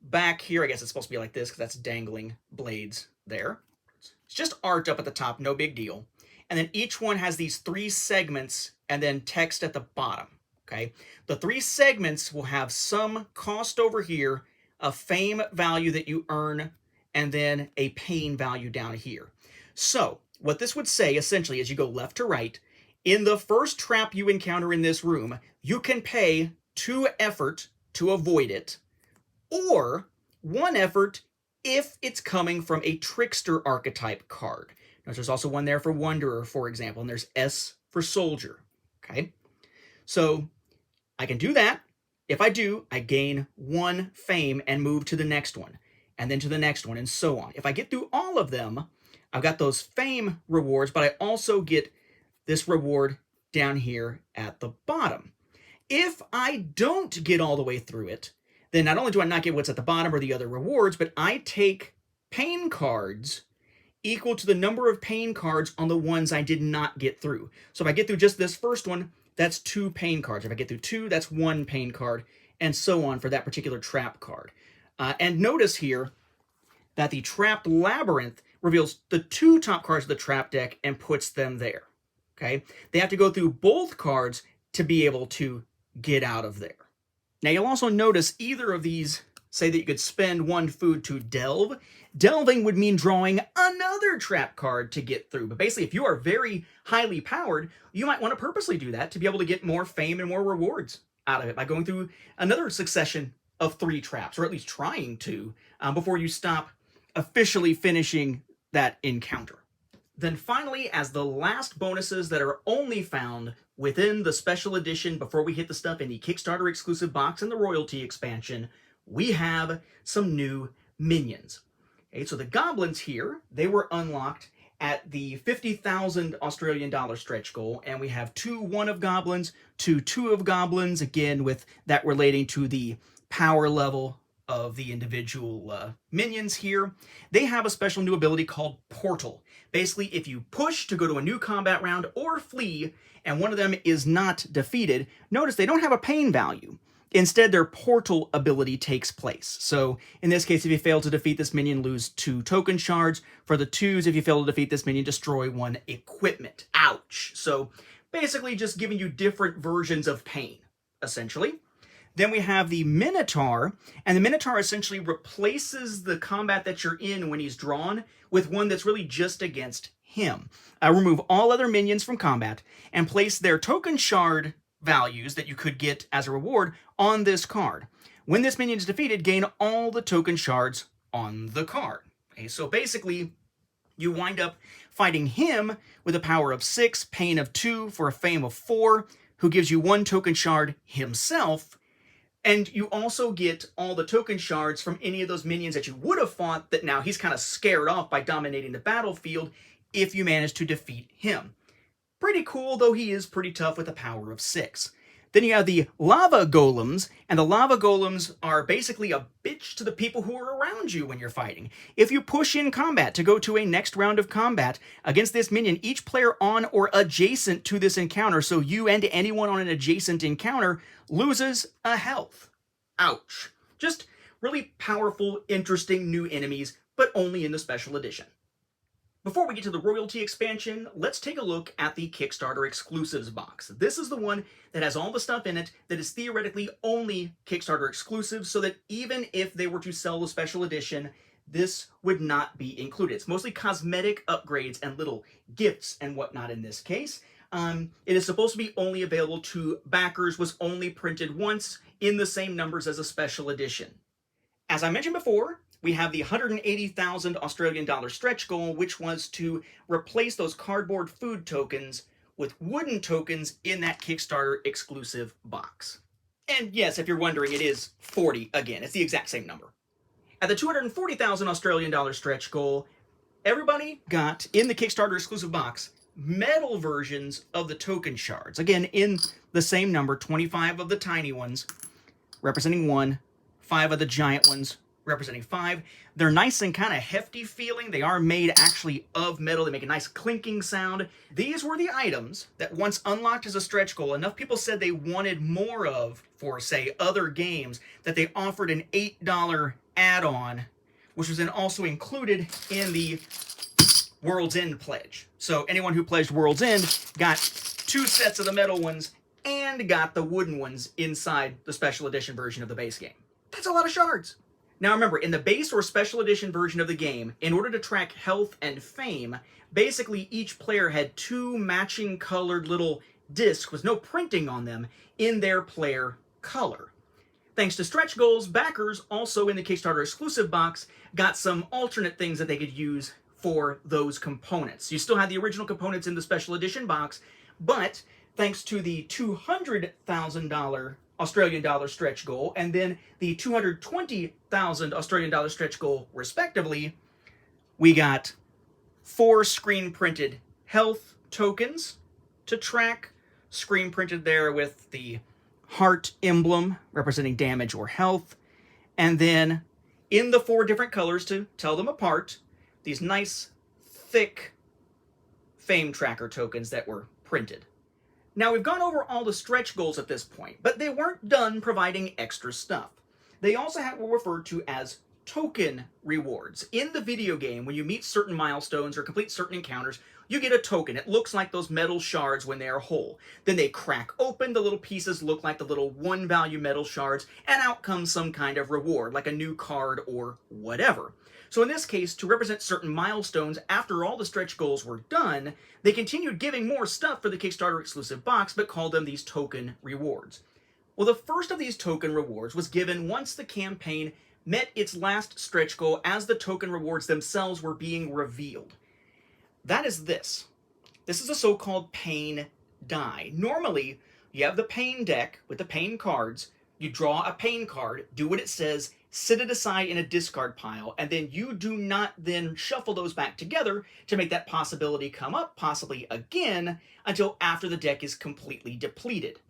back here. I guess it's supposed to be like this because that's dangling blades there. It's just art up at the top, no big deal. And then each one has these 3 segments and then text at the bottom. Okay, the 3 segments will have some cost over here, a fame value that you earn, and then a pain value down here. So what this would say essentially as you go left to right, in the first trap you encounter in this room, you can pay 2 effort to avoid it, or 1 effort if it's coming from a trickster archetype card. Now, there's also one there for Wanderer, for example, and there's S for Soldier. Okay, so I can do that. If I do, I gain 1 fame and move to the next one, and then to the next one, and so on. If I get through all of them, I've got those fame rewards, but I also get this reward down here at the bottom. If I don't get all the way through it, then not only do I not get what's at the bottom or the other rewards, but I take pain cards equal to the number of pain cards on the ones I did not get through. So if I get through just this first one, that's 2 pain cards. If I get through 2, that's 1 pain card, and so on for that particular trap card. And notice here that the Trapped Labyrinth reveals the 2 top cards of the trap deck and puts them there. Okay? They have to go through both cards to be able to get out of there. Now you'll also notice either of these say that you could spend 1 food to delve. Delving would mean drawing another trap card to get through. But basically, if you are very highly powered, you might want to purposely do that to be able to get more fame and more rewards out of it by going through another succession of 3 traps, or at least trying to, before you stop officially finishing that encounter. Then finally, as the last bonuses that are only found within the special edition before we hit the stuff in the Kickstarter exclusive box and the royalty expansion, we have some new minions. Okay, so the goblins here, they were unlocked at the 50,000 Australian dollar stretch goal, and we have 2 1 of goblins, 2 2 of goblins, again with that relating to the power level of the individual minions here. They have a special new ability called Portal. Basically, if you push to go to a new combat round or flee, and one of them is not defeated, notice they don't have a pain value. Instead, their portal ability takes place. So, in this case, if you fail to defeat this minion, lose 2 token shards. For the 2s, if you fail to defeat this minion, destroy 1 equipment. Ouch! So, basically just giving you different versions of pain, essentially. Then we have the Minotaur, and the Minotaur essentially replaces the combat that you're in when he's drawn with one that's really just against him. Remove all other minions from combat and place their token shard values that you could get as a reward on this card. When this minion is defeated, gain all the token shards on the card. Okay, so basically, you wind up fighting him with a power of 6, pain of 2, for a fame of 4, who gives you 1 token shard himself. And you also get all the token shards from any of those minions that you would have fought that now he's kind of scared off by dominating the battlefield if you manage to defeat him. Pretty cool, though he is pretty tough with a power of 6. Then you have the Lava Golems, and the Lava Golems are basically a bitch to the people who are around you when you're fighting. If you push in combat to go to a next round of combat against this minion, each player on or adjacent to this encounter, so you and anyone on an adjacent encounter, loses a health. Ouch. Just really powerful, interesting new enemies, but only in the special edition. Before we get to the royalty expansion, let's take a look at the Kickstarter Exclusives Box. This is the one that has all the stuff in it that is theoretically only Kickstarter exclusive, so that even if they were to sell the special edition, this would not be included. It's mostly cosmetic upgrades and little gifts and whatnot in this case. It is supposed to be only available to backers, was only printed once in the same numbers as a special edition. As I mentioned before, we have the 180,000 Australian dollar stretch goal, which was to replace those cardboard food tokens with wooden tokens in that Kickstarter exclusive box. And yes, if you're wondering, it is 40 again. It's the exact same number. At the 240,000 Australian dollar stretch goal, everybody got, in the Kickstarter exclusive box, metal versions of the token shards. Again, in the same number, 25 of the tiny ones, representing 1, 5 of the giant ones, representing 5. They're nice and kind of hefty feeling. They are made actually of metal. They make a nice clinking sound. These were the items that once unlocked as a stretch goal, enough people said they wanted more of for, say, other games, that they offered an $8 add-on, which was then also included in the World's End pledge. So anyone who pledged World's End got 2 sets of the metal ones and got the wooden ones inside the special edition version of the base game. That's a lot of shards. Now remember, in the base or special edition version of the game, in order to track health and fame, basically each player had 2 matching colored little discs with no printing on them in their player color. Thanks to stretch goals, backers also in the Kickstarter exclusive box got some alternate things that they could use for those components. You still had the original components in the special edition box, but thanks to the $200,000 Australian dollar stretch goal and then the 220,000 Australian dollar stretch goal respectively, we got 4 screen printed health tokens to track, screen printed there with the heart emblem representing damage or health, and then in the 4 different colors to tell them apart, these nice thick fame tracker tokens that were printed. Now, we've gone over all the stretch goals at this point, but they weren't done providing extra stuff. They also have what were referred to as token rewards. In the video game, when you meet certain milestones or complete certain encounters, you get a token. It looks like those metal shards when they are whole. Then they crack open, the little pieces look like the little 1 value metal shards, and out comes some kind of reward, like a new card or whatever. So in this case, to represent certain milestones after all the stretch goals were done, they continued giving more stuff for the Kickstarter exclusive box, but called them these token rewards. Well, the first of these token rewards was given once the campaign met its last stretch goal as the token rewards themselves were being revealed. That is this. This is a so-called pain die. Normally, you have the pain deck with the pain cards, you draw a pain card, do what it says, sit it aside in a discard pile, and then you do not then shuffle those back together to make that possibility come up, possibly again, until after the deck is completely depleted.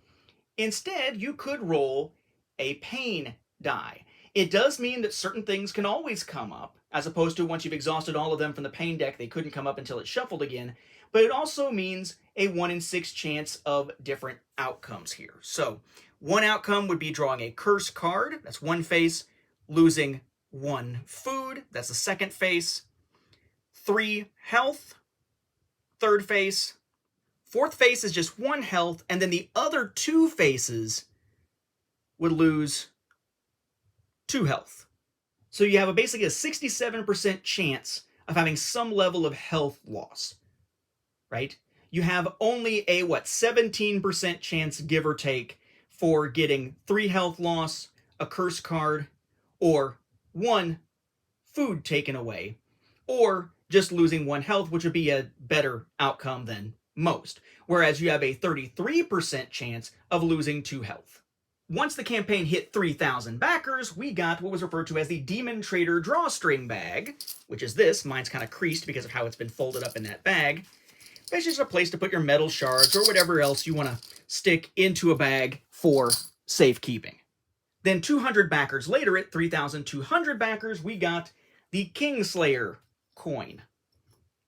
Instead, you could roll a pain die. It does mean that certain things can always come up, as opposed to once you've exhausted all of them from the pain deck, they couldn't come up until it's shuffled again, but it also means a 1 in 6 chance of different outcomes here. So, one outcome would be drawing a curse card, that's one face, losing 1 food, that's the second face, 3 health, third face, fourth face is just 1 health, and then the other 2 faces would lose 2 health. So you have basically a 67% chance of having some level of health loss, right? You have only a, 17% chance, give or take, for getting 3 health loss, a curse card, or 1 food taken away, or just losing 1 health, which would be a better outcome than most, whereas you have a 33% chance of losing 2 health. Once the campaign hit 3,000 backers, we got what was referred to as the Demon Trader Drawstring bag, which is this. Mine's kind of creased because of how it's been folded up in that bag. It's just a place to put your metal shards or whatever else you want to stick into a bag for safekeeping. Then 200 backers later, at 3,200 backers, we got the Kingslayer coin.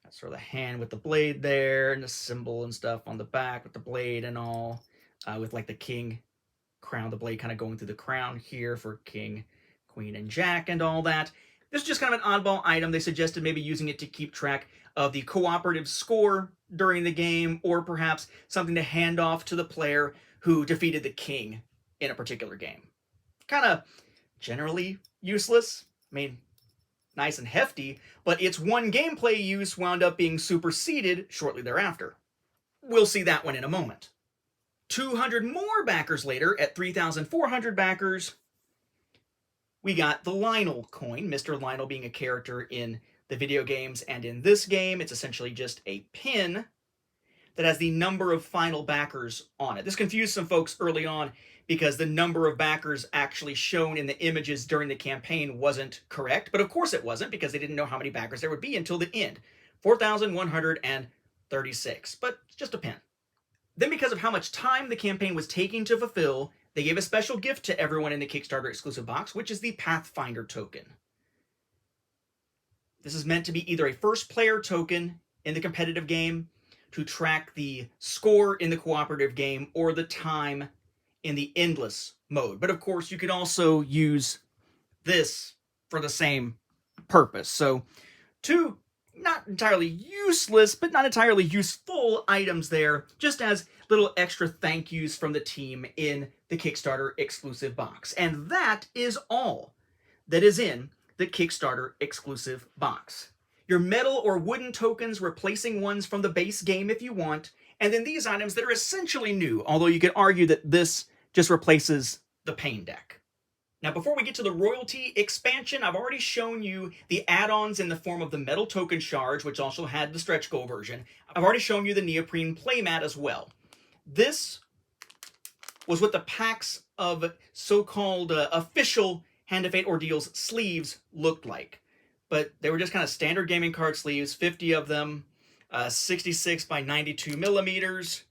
That's sort of the hand with the blade there, and the symbol and stuff on the back with the blade and all, with like the king crown, the blade kind of going through the crown here for king, queen, and jack and all that. This is just kind of an oddball item. They suggested maybe using it to keep track of the cooperative score during the game, or perhaps something to hand off to the player who defeated the king in a particular game. Kind of generally useless. I mean, nice and hefty, but its one gameplay use wound up being superseded shortly thereafter. We'll see that one in a moment. 200 more backers later, at 3,400 backers, we got the Lionel Coin, Mr. Lionel being a character in the video games, and in this game, it's essentially just a pin that has the number of final backers on it. This confused some folks early on because the number of backers actually shown in the images during the campaign wasn't correct, but of course it wasn't because they didn't know how many backers there would be until the end. 4,136, but it's just a pin. Then because of how much time the campaign was taking to fulfill, they gave a special gift to everyone in the Kickstarter exclusive box, which is the Pathfinder token. This is meant to be either a first player token in the competitive game to track the score in the cooperative game, or the time in the endless mode. But of course, you could also use this for the same purpose. So 2 not entirely useless, but not entirely useful items there, just as little extra thank yous from the team in the Kickstarter exclusive box. And that is all that is in the Kickstarter exclusive box. Your metal or wooden tokens replacing ones from the base game if you want, and then these items that are essentially new, although you could argue that this just replaces the pain deck. Now, before we get to the royalty expansion, I've already shown you the add-ons in the form of the metal token shards, which also had the stretch goal version. I've already shown you the neoprene playmat as well. This was what the packs of so-called official Hand of Fate Ordeals sleeves looked like. But they were just kind of standard gaming card sleeves, 50 of them, 66 by 92 millimeters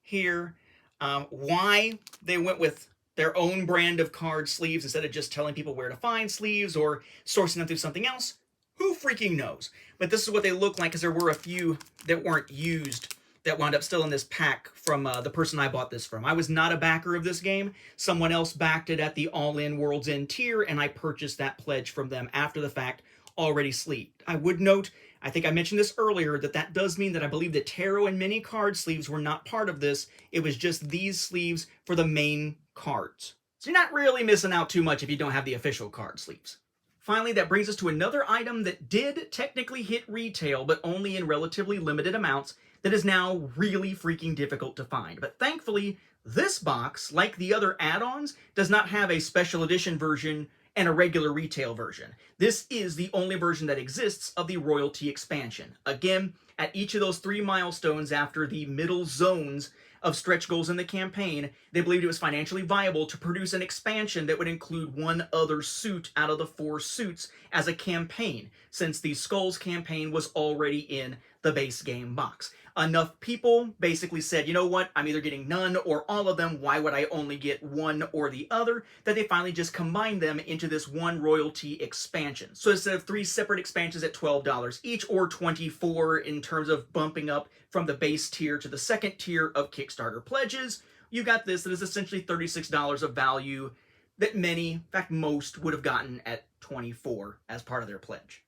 here. Why they went with their own brand of card sleeves instead of just telling people where to find sleeves or sourcing them through something else, who freaking knows? But this is what they look like, because there were a few that weren't used that wound up still in this pack from the person I bought this from. I was not a backer of this game. Someone else backed it at the All-In World's End tier, and I purchased that pledge from them after the fact already sleeved. I would note, I think I mentioned this earlier, that does mean that I believe the tarot and mini card sleeves were not part of this. It was just these sleeves for the main cards. So you're not really missing out too much if you don't have the official card sleeves. Finally, that brings us to another item that did technically hit retail, but only in relatively limited amounts, that is now really freaking difficult to find. But thankfully, this box, like the other add-ons, does not have a special edition version and a regular retail version. This is the only version that exists of the royalty expansion. Again, at each of those 3 milestones after the middle zones of stretch goals in the campaign, they believed it was financially viable to produce an expansion that would include one other suit out of the 4 suits as a campaign, since the Skulls campaign was already in the base game box. Enough people basically said, you know what, I'm either getting none or all of them, why would I only get one or the other, that they finally just combined them into this one royalty expansion. So instead of 3 separate expansions at $12 each, or $24 in terms of bumping up from the base tier to the second tier of Kickstarter pledges, you got this that is essentially $36 of value that many, in fact most, would have gotten at $24 as part of their pledge.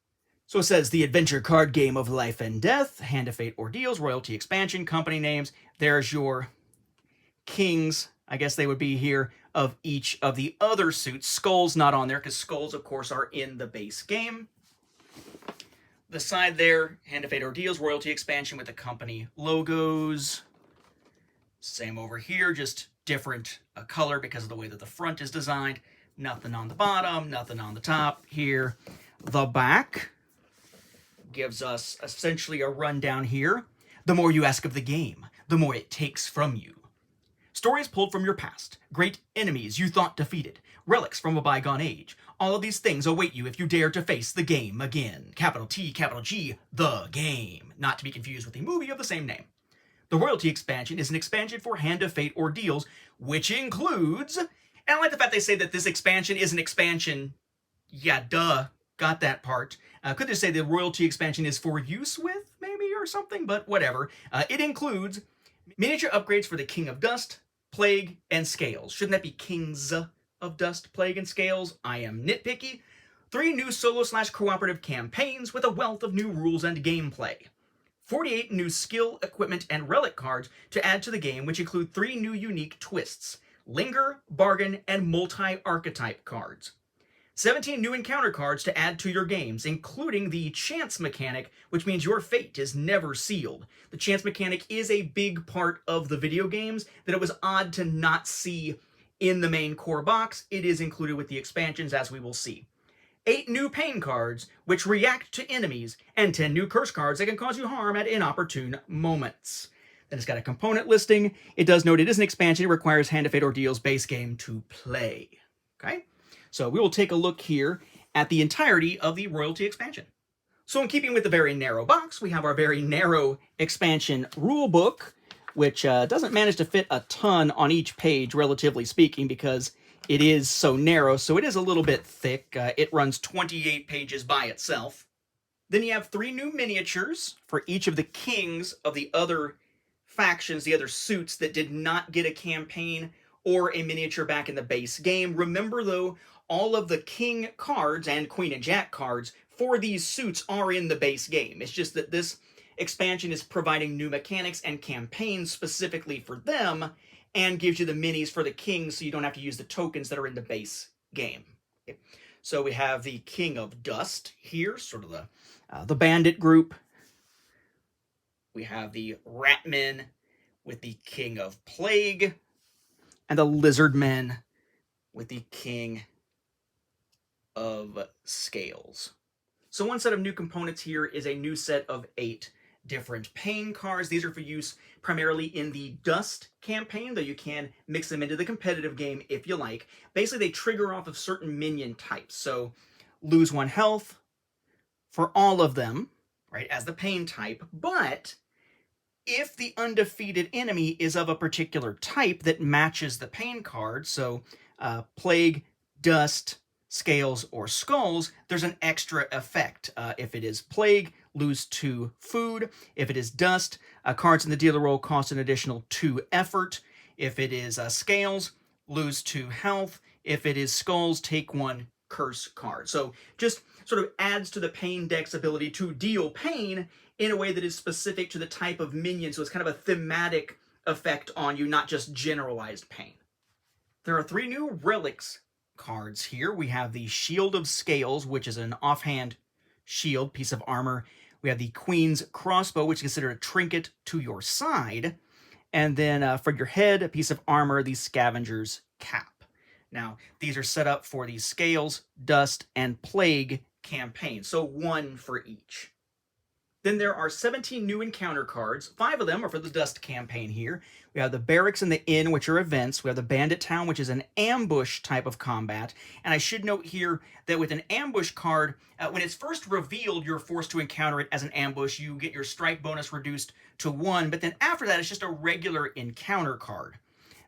So it says the adventure card game of life and death, Hand of Fate Ordeals, royalty expansion, company names. There's your kings, I guess they would be here, of each of the other suits. Skulls not on there, because Skulls, of course, are in the base game. The side there, Hand of Fate Ordeals, royalty expansion with the company logos. Same over here, just different color because of the way that the front is designed. Nothing on the bottom, nothing on the top here. The back gives us essentially a rundown here. The more you ask of the game, the more it takes from you. Stories pulled from your past, great enemies you thought defeated, relics from a bygone age. All of these things await you if you dare to face the game again. Capital T, capital G, the game. Not to be confused with the movie of the same name. The royalty expansion is an expansion for Hand of Fate Ordeals, which includes, and I like the fact they say that this expansion is an expansion. Yeah, duh, got that part. Could they say the royalty expansion is for use with, maybe, or something? But whatever. It includes miniature upgrades for the King of Dust, Plague, and Scales. Shouldn't that be Kings of Dust, Plague, and Scales? I am nitpicky. 3 new solo/cooperative campaigns with a wealth of new rules and gameplay. 48 new skill, equipment, and relic cards to add to the game, which include 3 new unique twists: Linger, Bargain, and Multi-Archetype cards. 17 new encounter cards to add to your games, including the chance mechanic, which means your fate is never sealed. The chance mechanic is a big part of the video games that it was odd to not see in the main core box. It is included with the expansions, as we will see. 8 new pain cards, which react to enemies, and 10 new curse cards that can cause you harm at inopportune moments. Then it's got a component listing. It does note it is an expansion. It requires Hand of Fate Ordeals base game to play. Okay? So we will take a look here at the entirety of the royalty expansion. So in keeping with the very narrow box, we have our very narrow expansion rulebook, which doesn't manage to fit a ton on each page, relatively speaking, because it is so narrow, so it is a little bit thick. It runs 28 pages by itself. Then you have 3 new miniatures for each of the kings of the other factions, the other suits that did not get a campaign or a miniature back in the base game. Remember, though, all of the king cards and queen and jack cards for these suits are in the base game. It's just that this expansion is providing new mechanics and campaigns specifically for them, and gives you the minis for the kings so you don't have to use the tokens that are in the base game. Okay. So we have the King of Dust here, sort of the bandit group. We have the Ratmen with the King of Plague, and the Lizardmen with the King of Scales. So one set of new components here is a new set of 8 different pain cards. These are for use primarily in the Dust campaign, though you can mix them into the competitive game if you like. Basically, they trigger off of certain minion types. So lose 1 health for all of them, right, as the pain type. But if the undefeated enemy is of a particular type that matches the pain card, so Plague, Dust, Scales, or Skulls, there's an extra effect. If it is Plague, lose 2 food. If it is Dust, cards in the dealer roll cost an additional 2 effort. If it is Scales, lose 2 health. If it is Skulls, take 1 curse card. So just sort of adds to the pain deck's ability to deal pain in a way that is specific to the type of minion. So it's kind of a thematic effect on you, not just generalized pain. There are 3 new Relics cards here. We have the Shield of Scales, which is an offhand shield, piece of armor. We have the Queen's Crossbow, which is considered a trinket to your side. And then for your head, a piece of armor, the Scavenger's Cap. Now, these are set up for the Scales, Dust, and Plague campaign, so 1 for each. Then there are 17 new encounter cards. 5 of them are for the Dust campaign here. We have the Barracks and the Inn, which are events. We have the Bandit Town, which is an ambush type of combat. And I should note here that with an ambush card, when it's first revealed, you're forced to encounter it as an ambush. You get your strike bonus reduced to 1, but then after that, it's just a regular encounter card.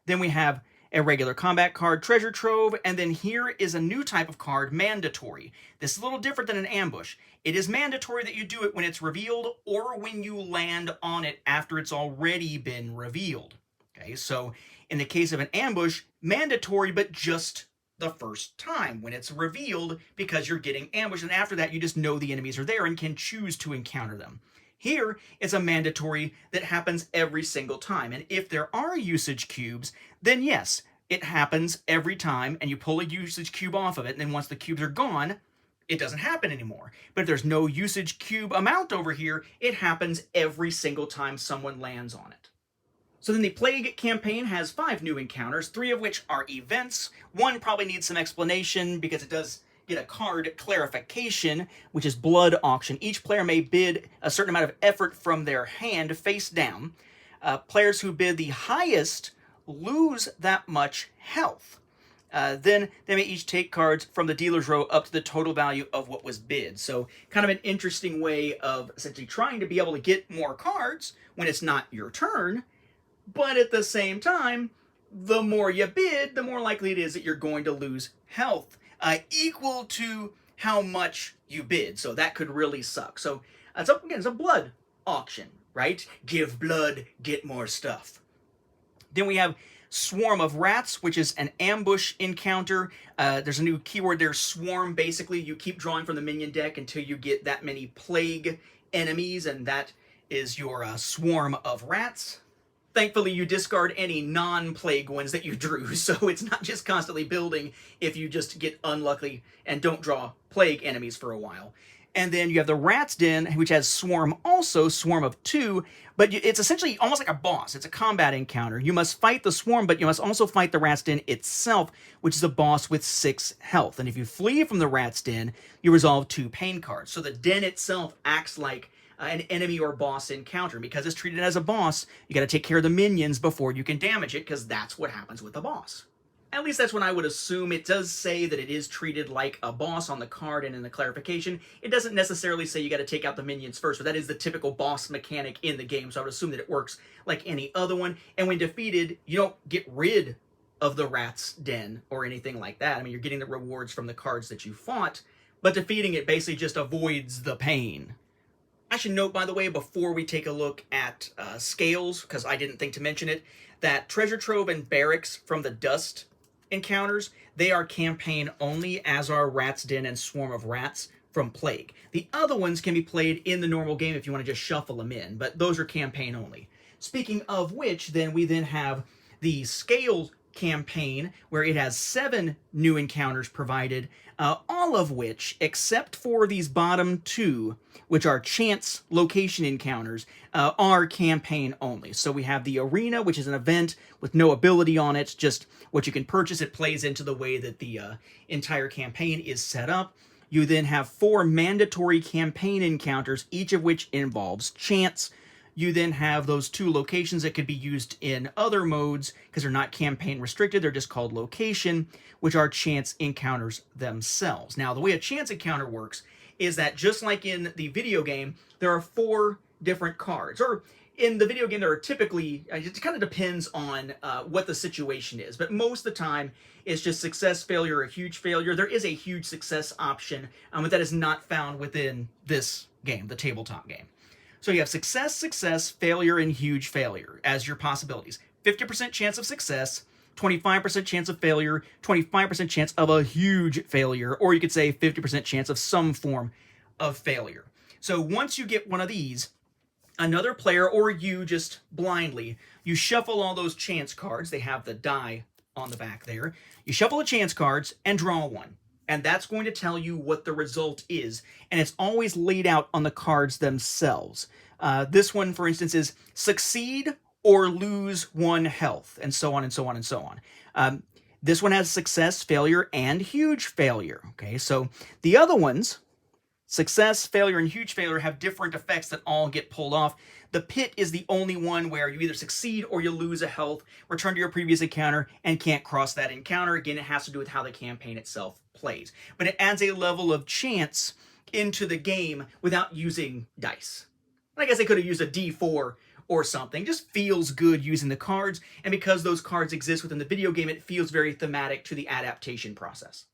Then we have a regular combat card, Treasure Trove, and then here is a new type of card, Mandatory. This is a little different than an ambush. It is mandatory that you do it when it's revealed or when you land on it after it's already been revealed. Okay, so in the case of an ambush, mandatory, but just the first time when it's revealed because you're getting ambushed, and after that you just know the enemies are there and can choose to encounter them. Here, it's a mandatory that happens every single time, and if there are usage cubes, then yes, it happens every time, and you pull a usage cube off of it, and then once the cubes are gone, it doesn't happen anymore. But if there's no usage cube amount over here, it happens every single time someone lands on it. So then the Plague campaign has 5 new encounters, 3 of which are events. 1 probably needs some explanation because it does get a card clarification, which is Blood Auction. Each player may bid a certain amount of effort from their hand face down. Players who bid the highest lose that much health. Then they may each take cards from the dealer's row up to the total value of what was bid. So kind of an interesting way of essentially trying to be able to get more cards when it's not your turn, but at the same time, the more you bid, the more likely it is that you're going to lose health equal to how much you bid. So that could really suck. So it's a blood auction, right? Give blood, get more stuff. Then we have Swarm of Rats, which is an ambush encounter. There's a new keyword there, swarm. Basically, you keep drawing from the minion deck until you get that many plague enemies, and that is your swarm of rats. Thankfully, you discard any non-plague ones that you drew, so it's not just constantly building if you just get unlucky and don't draw plague enemies for a while. And then you have the Rat's Den, which has Swarm also, Swarm of 2, but it's essentially almost like a boss. It's a combat encounter. You must fight the Swarm, but you must also fight the Rat's Den itself, which is a boss with 6 health. And if you flee from the Rat's Den, you resolve 2 pain cards. So the den itself acts like an enemy or boss encounter. Because it's treated as a boss, you got to take care of the minions before you can damage it, because that's what happens with the boss. At least that's what I would assume. It does say that it is treated like a boss on the card and in the clarification. It doesn't necessarily say you got to take out the minions first, but that is the typical boss mechanic in the game, so I would assume that it works like any other one. And when defeated, you don't get rid of the Rat's Den or anything like that. I mean, you're getting the rewards from the cards that you fought, but defeating it basically just avoids the pain. I should note, by the way, before we take a look at scales, because I didn't think to mention it, that Treasure Trove and Barracks from the Dust encounters, they are campaign only, as are Rat's Den and Swarm of Rats from Plague. The other ones can be played in the normal game if you want to just shuffle them in, but those are campaign only. Speaking of which, then we then have the Scale campaign, where it has 7 new encounters provided, all of which, except for these bottom 2, which are chance location encounters, are campaign only. So we have the Arena, which is an event with no ability on it, just what you can purchase. It plays into the way that the entire campaign is set up. You then have 4 mandatory campaign encounters, each of which involves chance. You then have those 2 locations that could be used in other modes, because they're not campaign restricted, they're just called location, which are chance encounters themselves. Now, the way a chance encounter works is that just like in the video game, there are 4 different cards. Or in the video game, there are typically, it kind of depends on what the situation is, but most of the time, it's just success, failure, or huge failure. There is a huge success option, but that is not found within this game, the tabletop game. So you have success, success, failure, and huge failure as your possibilities. 50% chance of success, 25% chance of failure, 25% chance of a huge failure, or you could say 50% chance of some form of failure. So once you get one of these, another player or you just blindly, you shuffle all those chance cards. They have the die on the back there. You shuffle the chance cards and draw one. And that's going to tell you what the result is. And it's always laid out on the cards themselves. This one, for instance, is succeed or lose 1 health, and so on and so on and so on. This one has success, failure, and huge failure. Okay, so the other ones, success, failure, and huge failure, have different effects that all get pulled off. The pit is the only one where you either succeed or you lose a health, return to your previous encounter, and can't cross that encounter. Again, it has to do with how the campaign itself plays. But it adds a level of chance into the game without using dice. I guess they could have used a D4 or something. Just feels good using the cards, and because those cards exist within the video game, it feels very thematic to the adaptation process.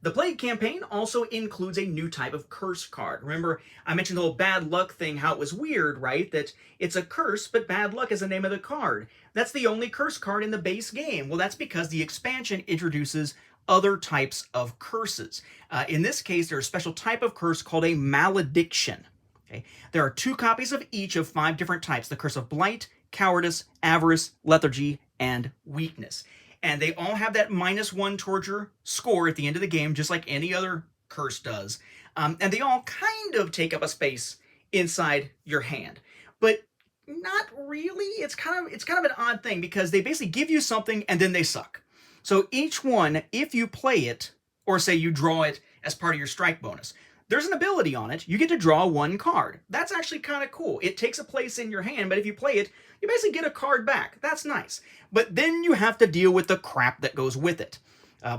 The Plague campaign also includes a new type of curse card. Remember, I mentioned the whole bad luck thing, how it was weird, right? That it's a curse, but bad luck is the name of the card. That's the only curse card in the base game. Well, that's because the expansion introduces other types of curses. In this case, there's a special type of curse called a malediction. Okay? There are 2 copies of each of 5 different types: the curse of Blight, cowardice, avarice, lethargy, and weakness. And they all have that -1 towards your score at the end of the game, just like any other curse does. And they all kind of take up a space inside your hand. But not really. It's kind of an odd thing, because they basically give you something and then they suck. So each one, if you play it, or say you draw it as part of your strike bonus, there's an ability on it. You get to draw 1 card. That's actually kind of cool. It takes a place in your hand, but if you play it, you basically get a card back. That's nice. But then you have to deal with the crap that goes with it.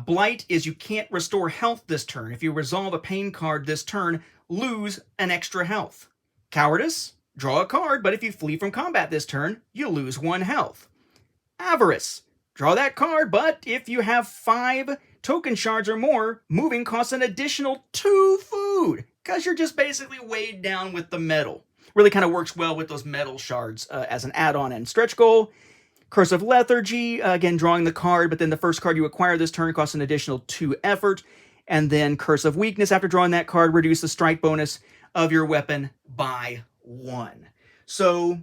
Blight is you can't restore health this turn. If you resolve a pain card this turn, lose an extra health. Cowardice, draw a card, but if you flee from combat this turn, you lose 1 health. Avarice, draw that card, but if you have 5 token shards or more, moving costs an additional 2 food, because you're just basically weighed down with the metal. Really kind of works well with those metal shards as an add-on and stretch goal. Curse of Lethargy, again, drawing the card, but then the first card you acquire this turn costs an additional 2 effort. And then Curse of Weakness, after drawing that card, reduce the strike bonus of your weapon by 1. So,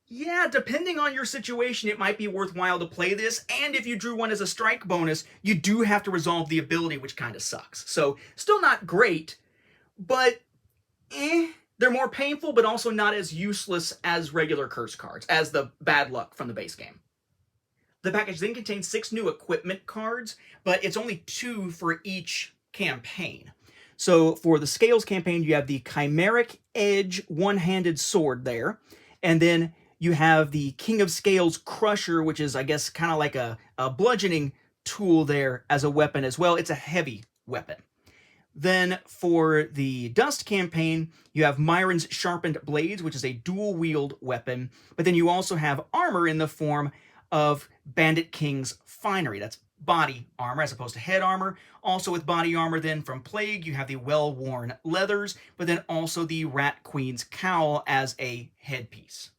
yeah, depending on your situation, it might be worthwhile to play this. And if you drew one as a strike bonus, you do have to resolve the ability, which kind of sucks. So, still not great, but they're more painful, but also not as useless as regular curse cards, as the bad luck from the base game. The package then contains 6 new equipment cards, but it's only 2 for each campaign. So for the Scales campaign, you have the Chimeric Edge one-handed sword there, and then you have the King of Scales Crusher, which is, I guess, kind of like a bludgeoning tool there as a weapon as well. It's a heavy weapon. Then for the Dust campaign, you have Myron's Sharpened Blades, which is a dual-wield weapon. But then you also have armor in the form of Bandit King's Finery. That's body armor as opposed to head armor. Also with body armor then from Plague, you have the well-worn leathers, but then also the Rat Queen's Cowl as a headpiece.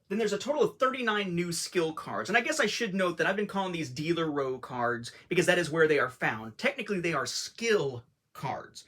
Then there's a total of 39 new skill cards. And I guess I should note that I've been calling these dealer row cards because that is where they are found. Technically, they are skill cards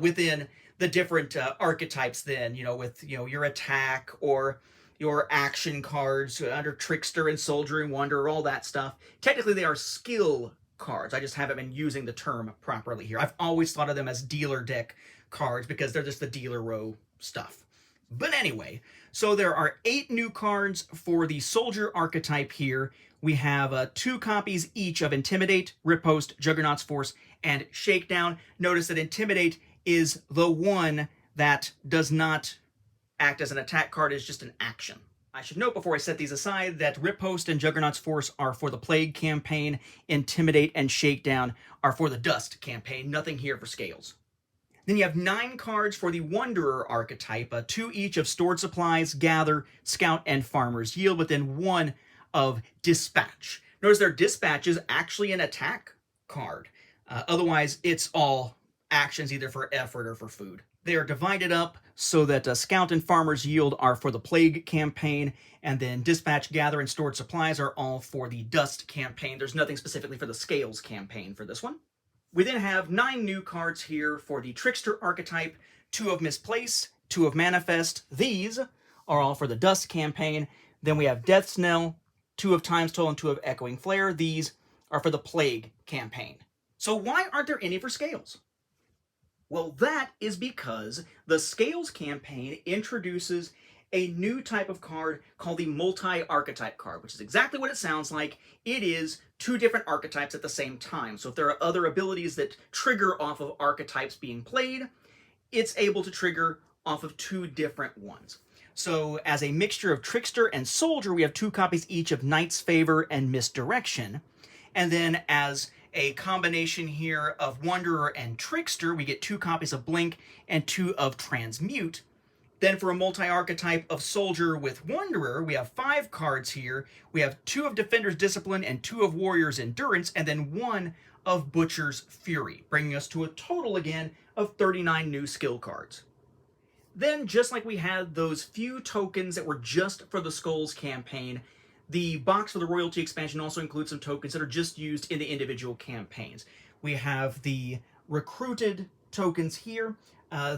within the different archetypes then, with, your attack or your action cards under Trickster and Soldier and Wonder, all that stuff. Technically, they are skill cards. I just haven't been using the term properly here. I've always thought of them as dealer deck cards because they're just the dealer row stuff. But anyway, so there are 8 new cards for the Soldier archetype here. We have 2 copies each of Intimidate, Riposte, Juggernaut's Force, and Shakedown. Notice that Intimidate is the one that does not act as an attack card, is just an action. I should note before I set these aside that Riposte and Juggernaut's Force are for the Plague campaign. Intimidate and Shakedown are for the Dust campaign. Nothing here for Scales. Then you have 9 cards for the Wanderer archetype, 2 each of Stored Supplies, Gather, Scout, and Farmer's Yield, but then 1 of Dispatch. Notice their Dispatch is actually an attack card. Otherwise, it's all actions either for effort or for food. They are divided up so that Scout and Farmer's Yield are for the Plague campaign, and then Dispatch, Gather, and Stored Supplies are all for the Dust campaign. There's nothing specifically for the Scales campaign for this one. We then have 9 new cards here for the Trickster archetype, 2 of Misplace, 2 of Manifest. These are all for the Dust campaign. Then we have Death's Knell, 2 of Time's Toll, and 2 of Echoing Flare. These are for the Plague campaign. So why aren't there any for Scales? Well, that is because the Scales campaign introduces a new type of card called the multi-archetype card, which is exactly what it sounds like. It is 2 different archetypes at the same time. So if there are other abilities that trigger off of archetypes being played, it's able to trigger off of 2 different ones. So as a mixture of Trickster and Soldier, we have 2 copies each of Knight's Favor and Misdirection. And then as a combination here of Wanderer and Trickster, we get 2 copies of Blink and 2 of Transmute. Then for a multi-archetype of Soldier with Wanderer, we have 5 cards here. We have 2 of Defender's Discipline and 2 of Warrior's Endurance, and then 1 of Butcher's Fury, bringing us to a total again of 39 new skill cards. Then, just like we had those few tokens that were just for the Skulls campaign, the box for the Royalty expansion also includes some tokens that are just used in the individual campaigns. We have the recruited tokens here.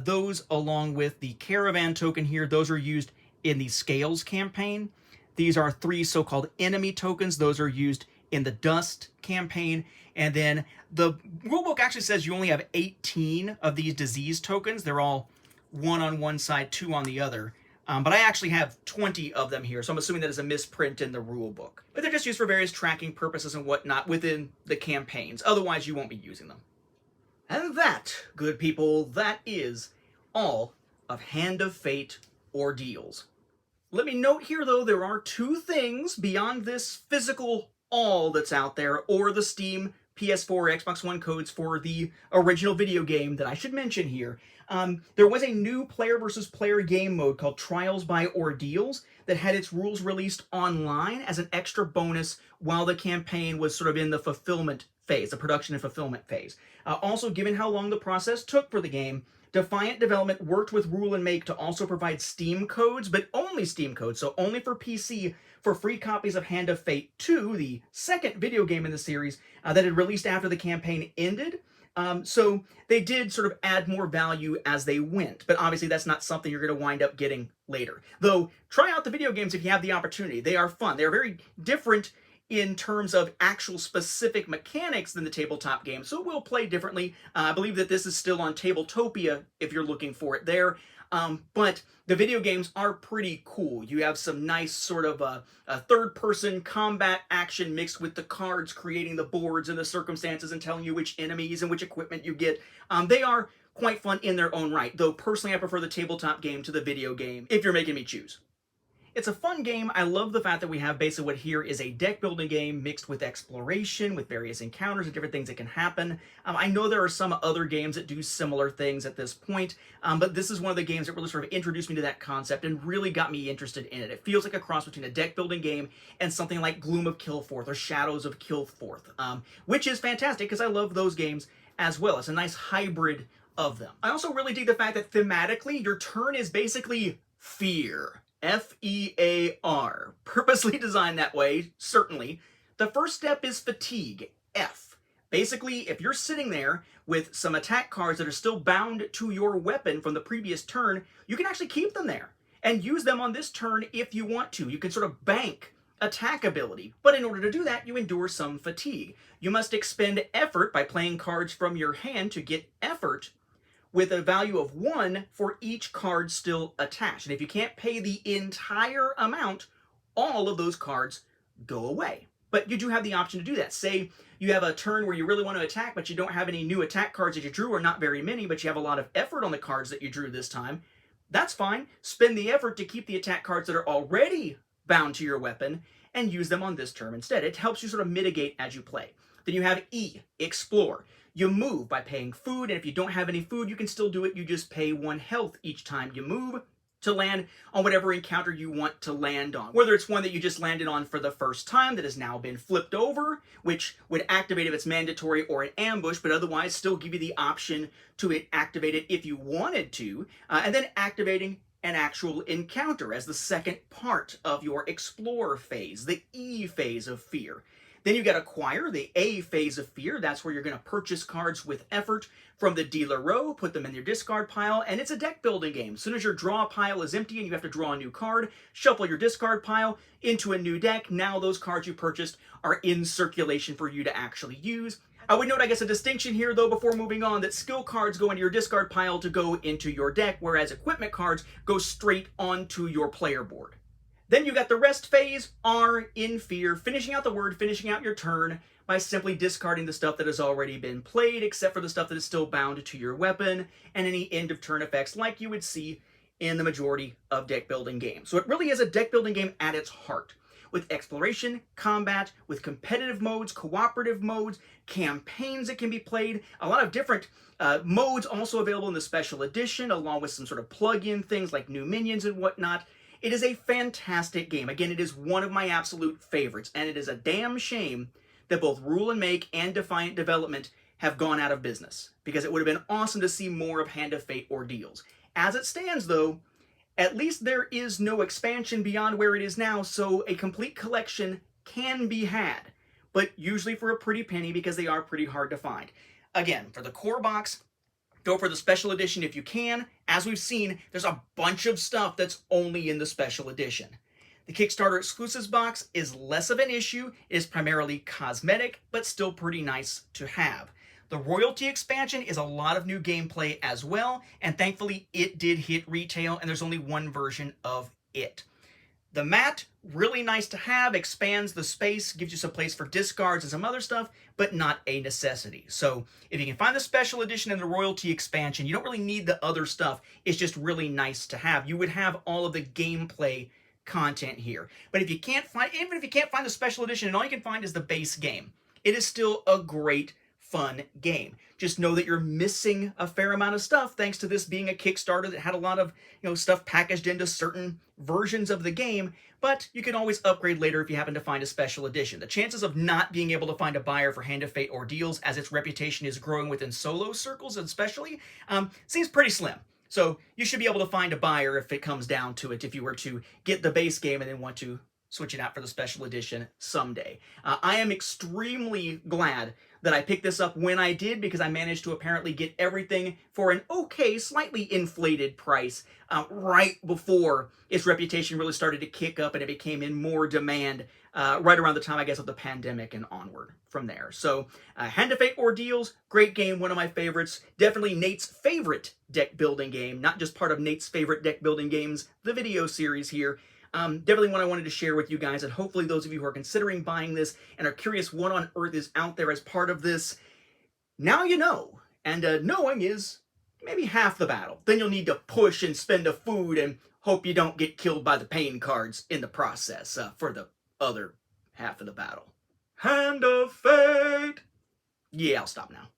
Those, along with the Caravan token here, those are used in the Scales campaign. These are 3 so-called enemy tokens. Those are used in the Dust campaign. And then the rulebook actually says you only have 18 of these disease tokens. They're all 1 on one side, 2 on the other. But I actually have 20 of them here, so I'm assuming that is a misprint in the rulebook. But they're just used for various tracking purposes and whatnot within the campaigns. Otherwise, you won't be using them. And that, good people, that is all of Hand of Fate Ordeals. Let me note here, though, there are 2 things beyond this physical all that's out there, or the Steam PS4, Xbox One codes for the original video game that I should mention here. There was a new player versus player game mode called Trials by Ordeals that had its rules released online as an extra bonus while the campaign was sort of in the fulfillment phase, the production and fulfillment phase. Also, given how long the process took for the game, Defiant Development worked with Rule and Make to also provide Steam codes, but only Steam codes, so only for PC, for free copies of Hand of Fate 2, the second video game in the series that had released after the campaign ended. So they did sort of add more value as they went, but obviously that's not something you're going to wind up getting later. Though, try out the video games if you have the opportunity. They are fun. They're very different in terms of actual specific mechanics than the tabletop game, so it will play differently. I believe that this is still on Tabletopia if you're looking for it there. But the video games are pretty cool. You have some nice sort of a third-person combat action mixed with the cards creating the boards and the circumstances and telling you which enemies and which equipment you get. They are quite fun in their own right, though personally I prefer the tabletop game to the video game if you're making me choose. It's a fun game. I love the fact that we have basically what here is a deck building game mixed with exploration, with various encounters and different things that can happen. I know there are some other games that do similar things at this point, but this is one of the games that really sort of introduced me to that concept and really got me interested in it. It feels like a cross between a deck building game and something like Gloom of Kilforth or Shadows of Kilforth, which is fantastic because I love those games as well. It's a nice hybrid of them. I also really dig the fact that thematically your turn is basically fear. F-E-A-R. Purposely designed that way, certainly. The first step is fatigue, F. Basically, if you're sitting there with some attack cards that are still bound to your weapon from the previous turn, you can actually keep them there and use them on this turn if you want to. You can sort of bank attack ability, but in order to do that, you endure some fatigue. You must expend effort by playing cards from your hand to get effort, with a value of 1 for each card still attached. And if you can't pay the entire amount, all of those cards go away. But you do have the option to do that. Say you have a turn where you really want to attack, but you don't have any new attack cards that you drew, or not very many, but you have a lot of effort on the cards that you drew this time. That's fine. Spend the effort to keep the attack cards that are already bound to your weapon and use them on this turn instead. It helps you sort of mitigate as you play. Then you have E, Explore. You move by paying food, and if you don't have any food, you can still do it. You just pay 1 health each time you move to land on whatever encounter you want to land on. Whether it's one that you just landed on for the first time that has now been flipped over, which would activate if it's mandatory or an ambush, but otherwise still give you the option to activate it if you wanted to, and then activating an actual encounter as the second part of your Explore phase, the E phase of Fear. Then you got Acquire, the A phase of Fear. That's where you're going to purchase cards with effort from the dealer row, put them in your discard pile, and it's a deck building game. As soon as your draw pile is empty and you have to draw a new card, shuffle your discard pile into a new deck. Now those cards you purchased are in circulation for you to actually use. I would note, I guess, a distinction here, though, before moving on, that skill cards go into your discard pile to go into your deck, whereas equipment cards go straight onto your player board. Then you got the rest phase, R in Fear, finishing out the word, finishing out your turn by simply discarding the stuff that has already been played, except for the stuff that is still bound to your weapon, and any end of turn effects like you would see in the majority of deck building games. So it really is a deck building game at its heart, with exploration, combat, with competitive modes, cooperative modes, campaigns that can be played, a lot of different modes also available in the special edition, along with some sort of plug-in things like new minions and whatnot. It is a fantastic game. Again, it is one of my absolute favorites, and it is a damn shame that both Rule and Make and Defiant Development have gone out of business, because it would have been awesome to see more of Hand of Fate Ordeals. As it stands, though, at least there is no expansion beyond where it is now, so a complete collection can be had, but usually for a pretty penny because they are pretty hard to find. Again, for the core box, go for the special edition if you can. As we've seen, there's a bunch of stuff that's only in the special edition. The Kickstarter Exclusives Box is less of an issue. It is primarily cosmetic, but still pretty nice to have. The Royalty expansion is a lot of new gameplay as well, and thankfully it did hit retail, and there's only one version of it. The mat, really nice to have, expands the space, gives you some place for discards and some other stuff, but not a necessity. So if you can find the special edition and the Royalty expansion, you don't really need the other stuff. It's just really nice to have. You would have all of the gameplay content here. But if you can't find, even if you can't find the special edition and all you can find is the base game, it is still a great, fun game. Just know that you're missing a fair amount of stuff thanks to this being a Kickstarter that had a lot of, stuff packaged into certain versions of the game, but you can always upgrade later if you happen to find a special edition. The chances of not being able to find a buyer for Hand of Fate Ordeals, as its reputation is growing within solo circles especially, seems pretty slim. So you should be able to find a buyer if it comes down to it, if you were to get the base game and then want to switch it out for the special edition someday. I am extremely glad that I picked this up when I did, because I managed to apparently get everything for an okay, slightly inflated price right before its reputation really started to kick up and it became in more demand right around the time, I guess, of the pandemic and onward from there. So Hand of Fate Ordeals, great game, one of my favorites. Definitely Nate's favorite deck building game, not just part of Nate's favorite deck building games, the video series here. Definitely one I wanted to share with you guys, and hopefully those of you who are considering buying this and are curious what on earth is out there as part of this, now you know. And knowing is maybe half the battle. Then you'll need to push and spend a food and hope you don't get killed by the pain cards in the process for the other half of the battle. Hand of Fate! Yeah, I'll stop now.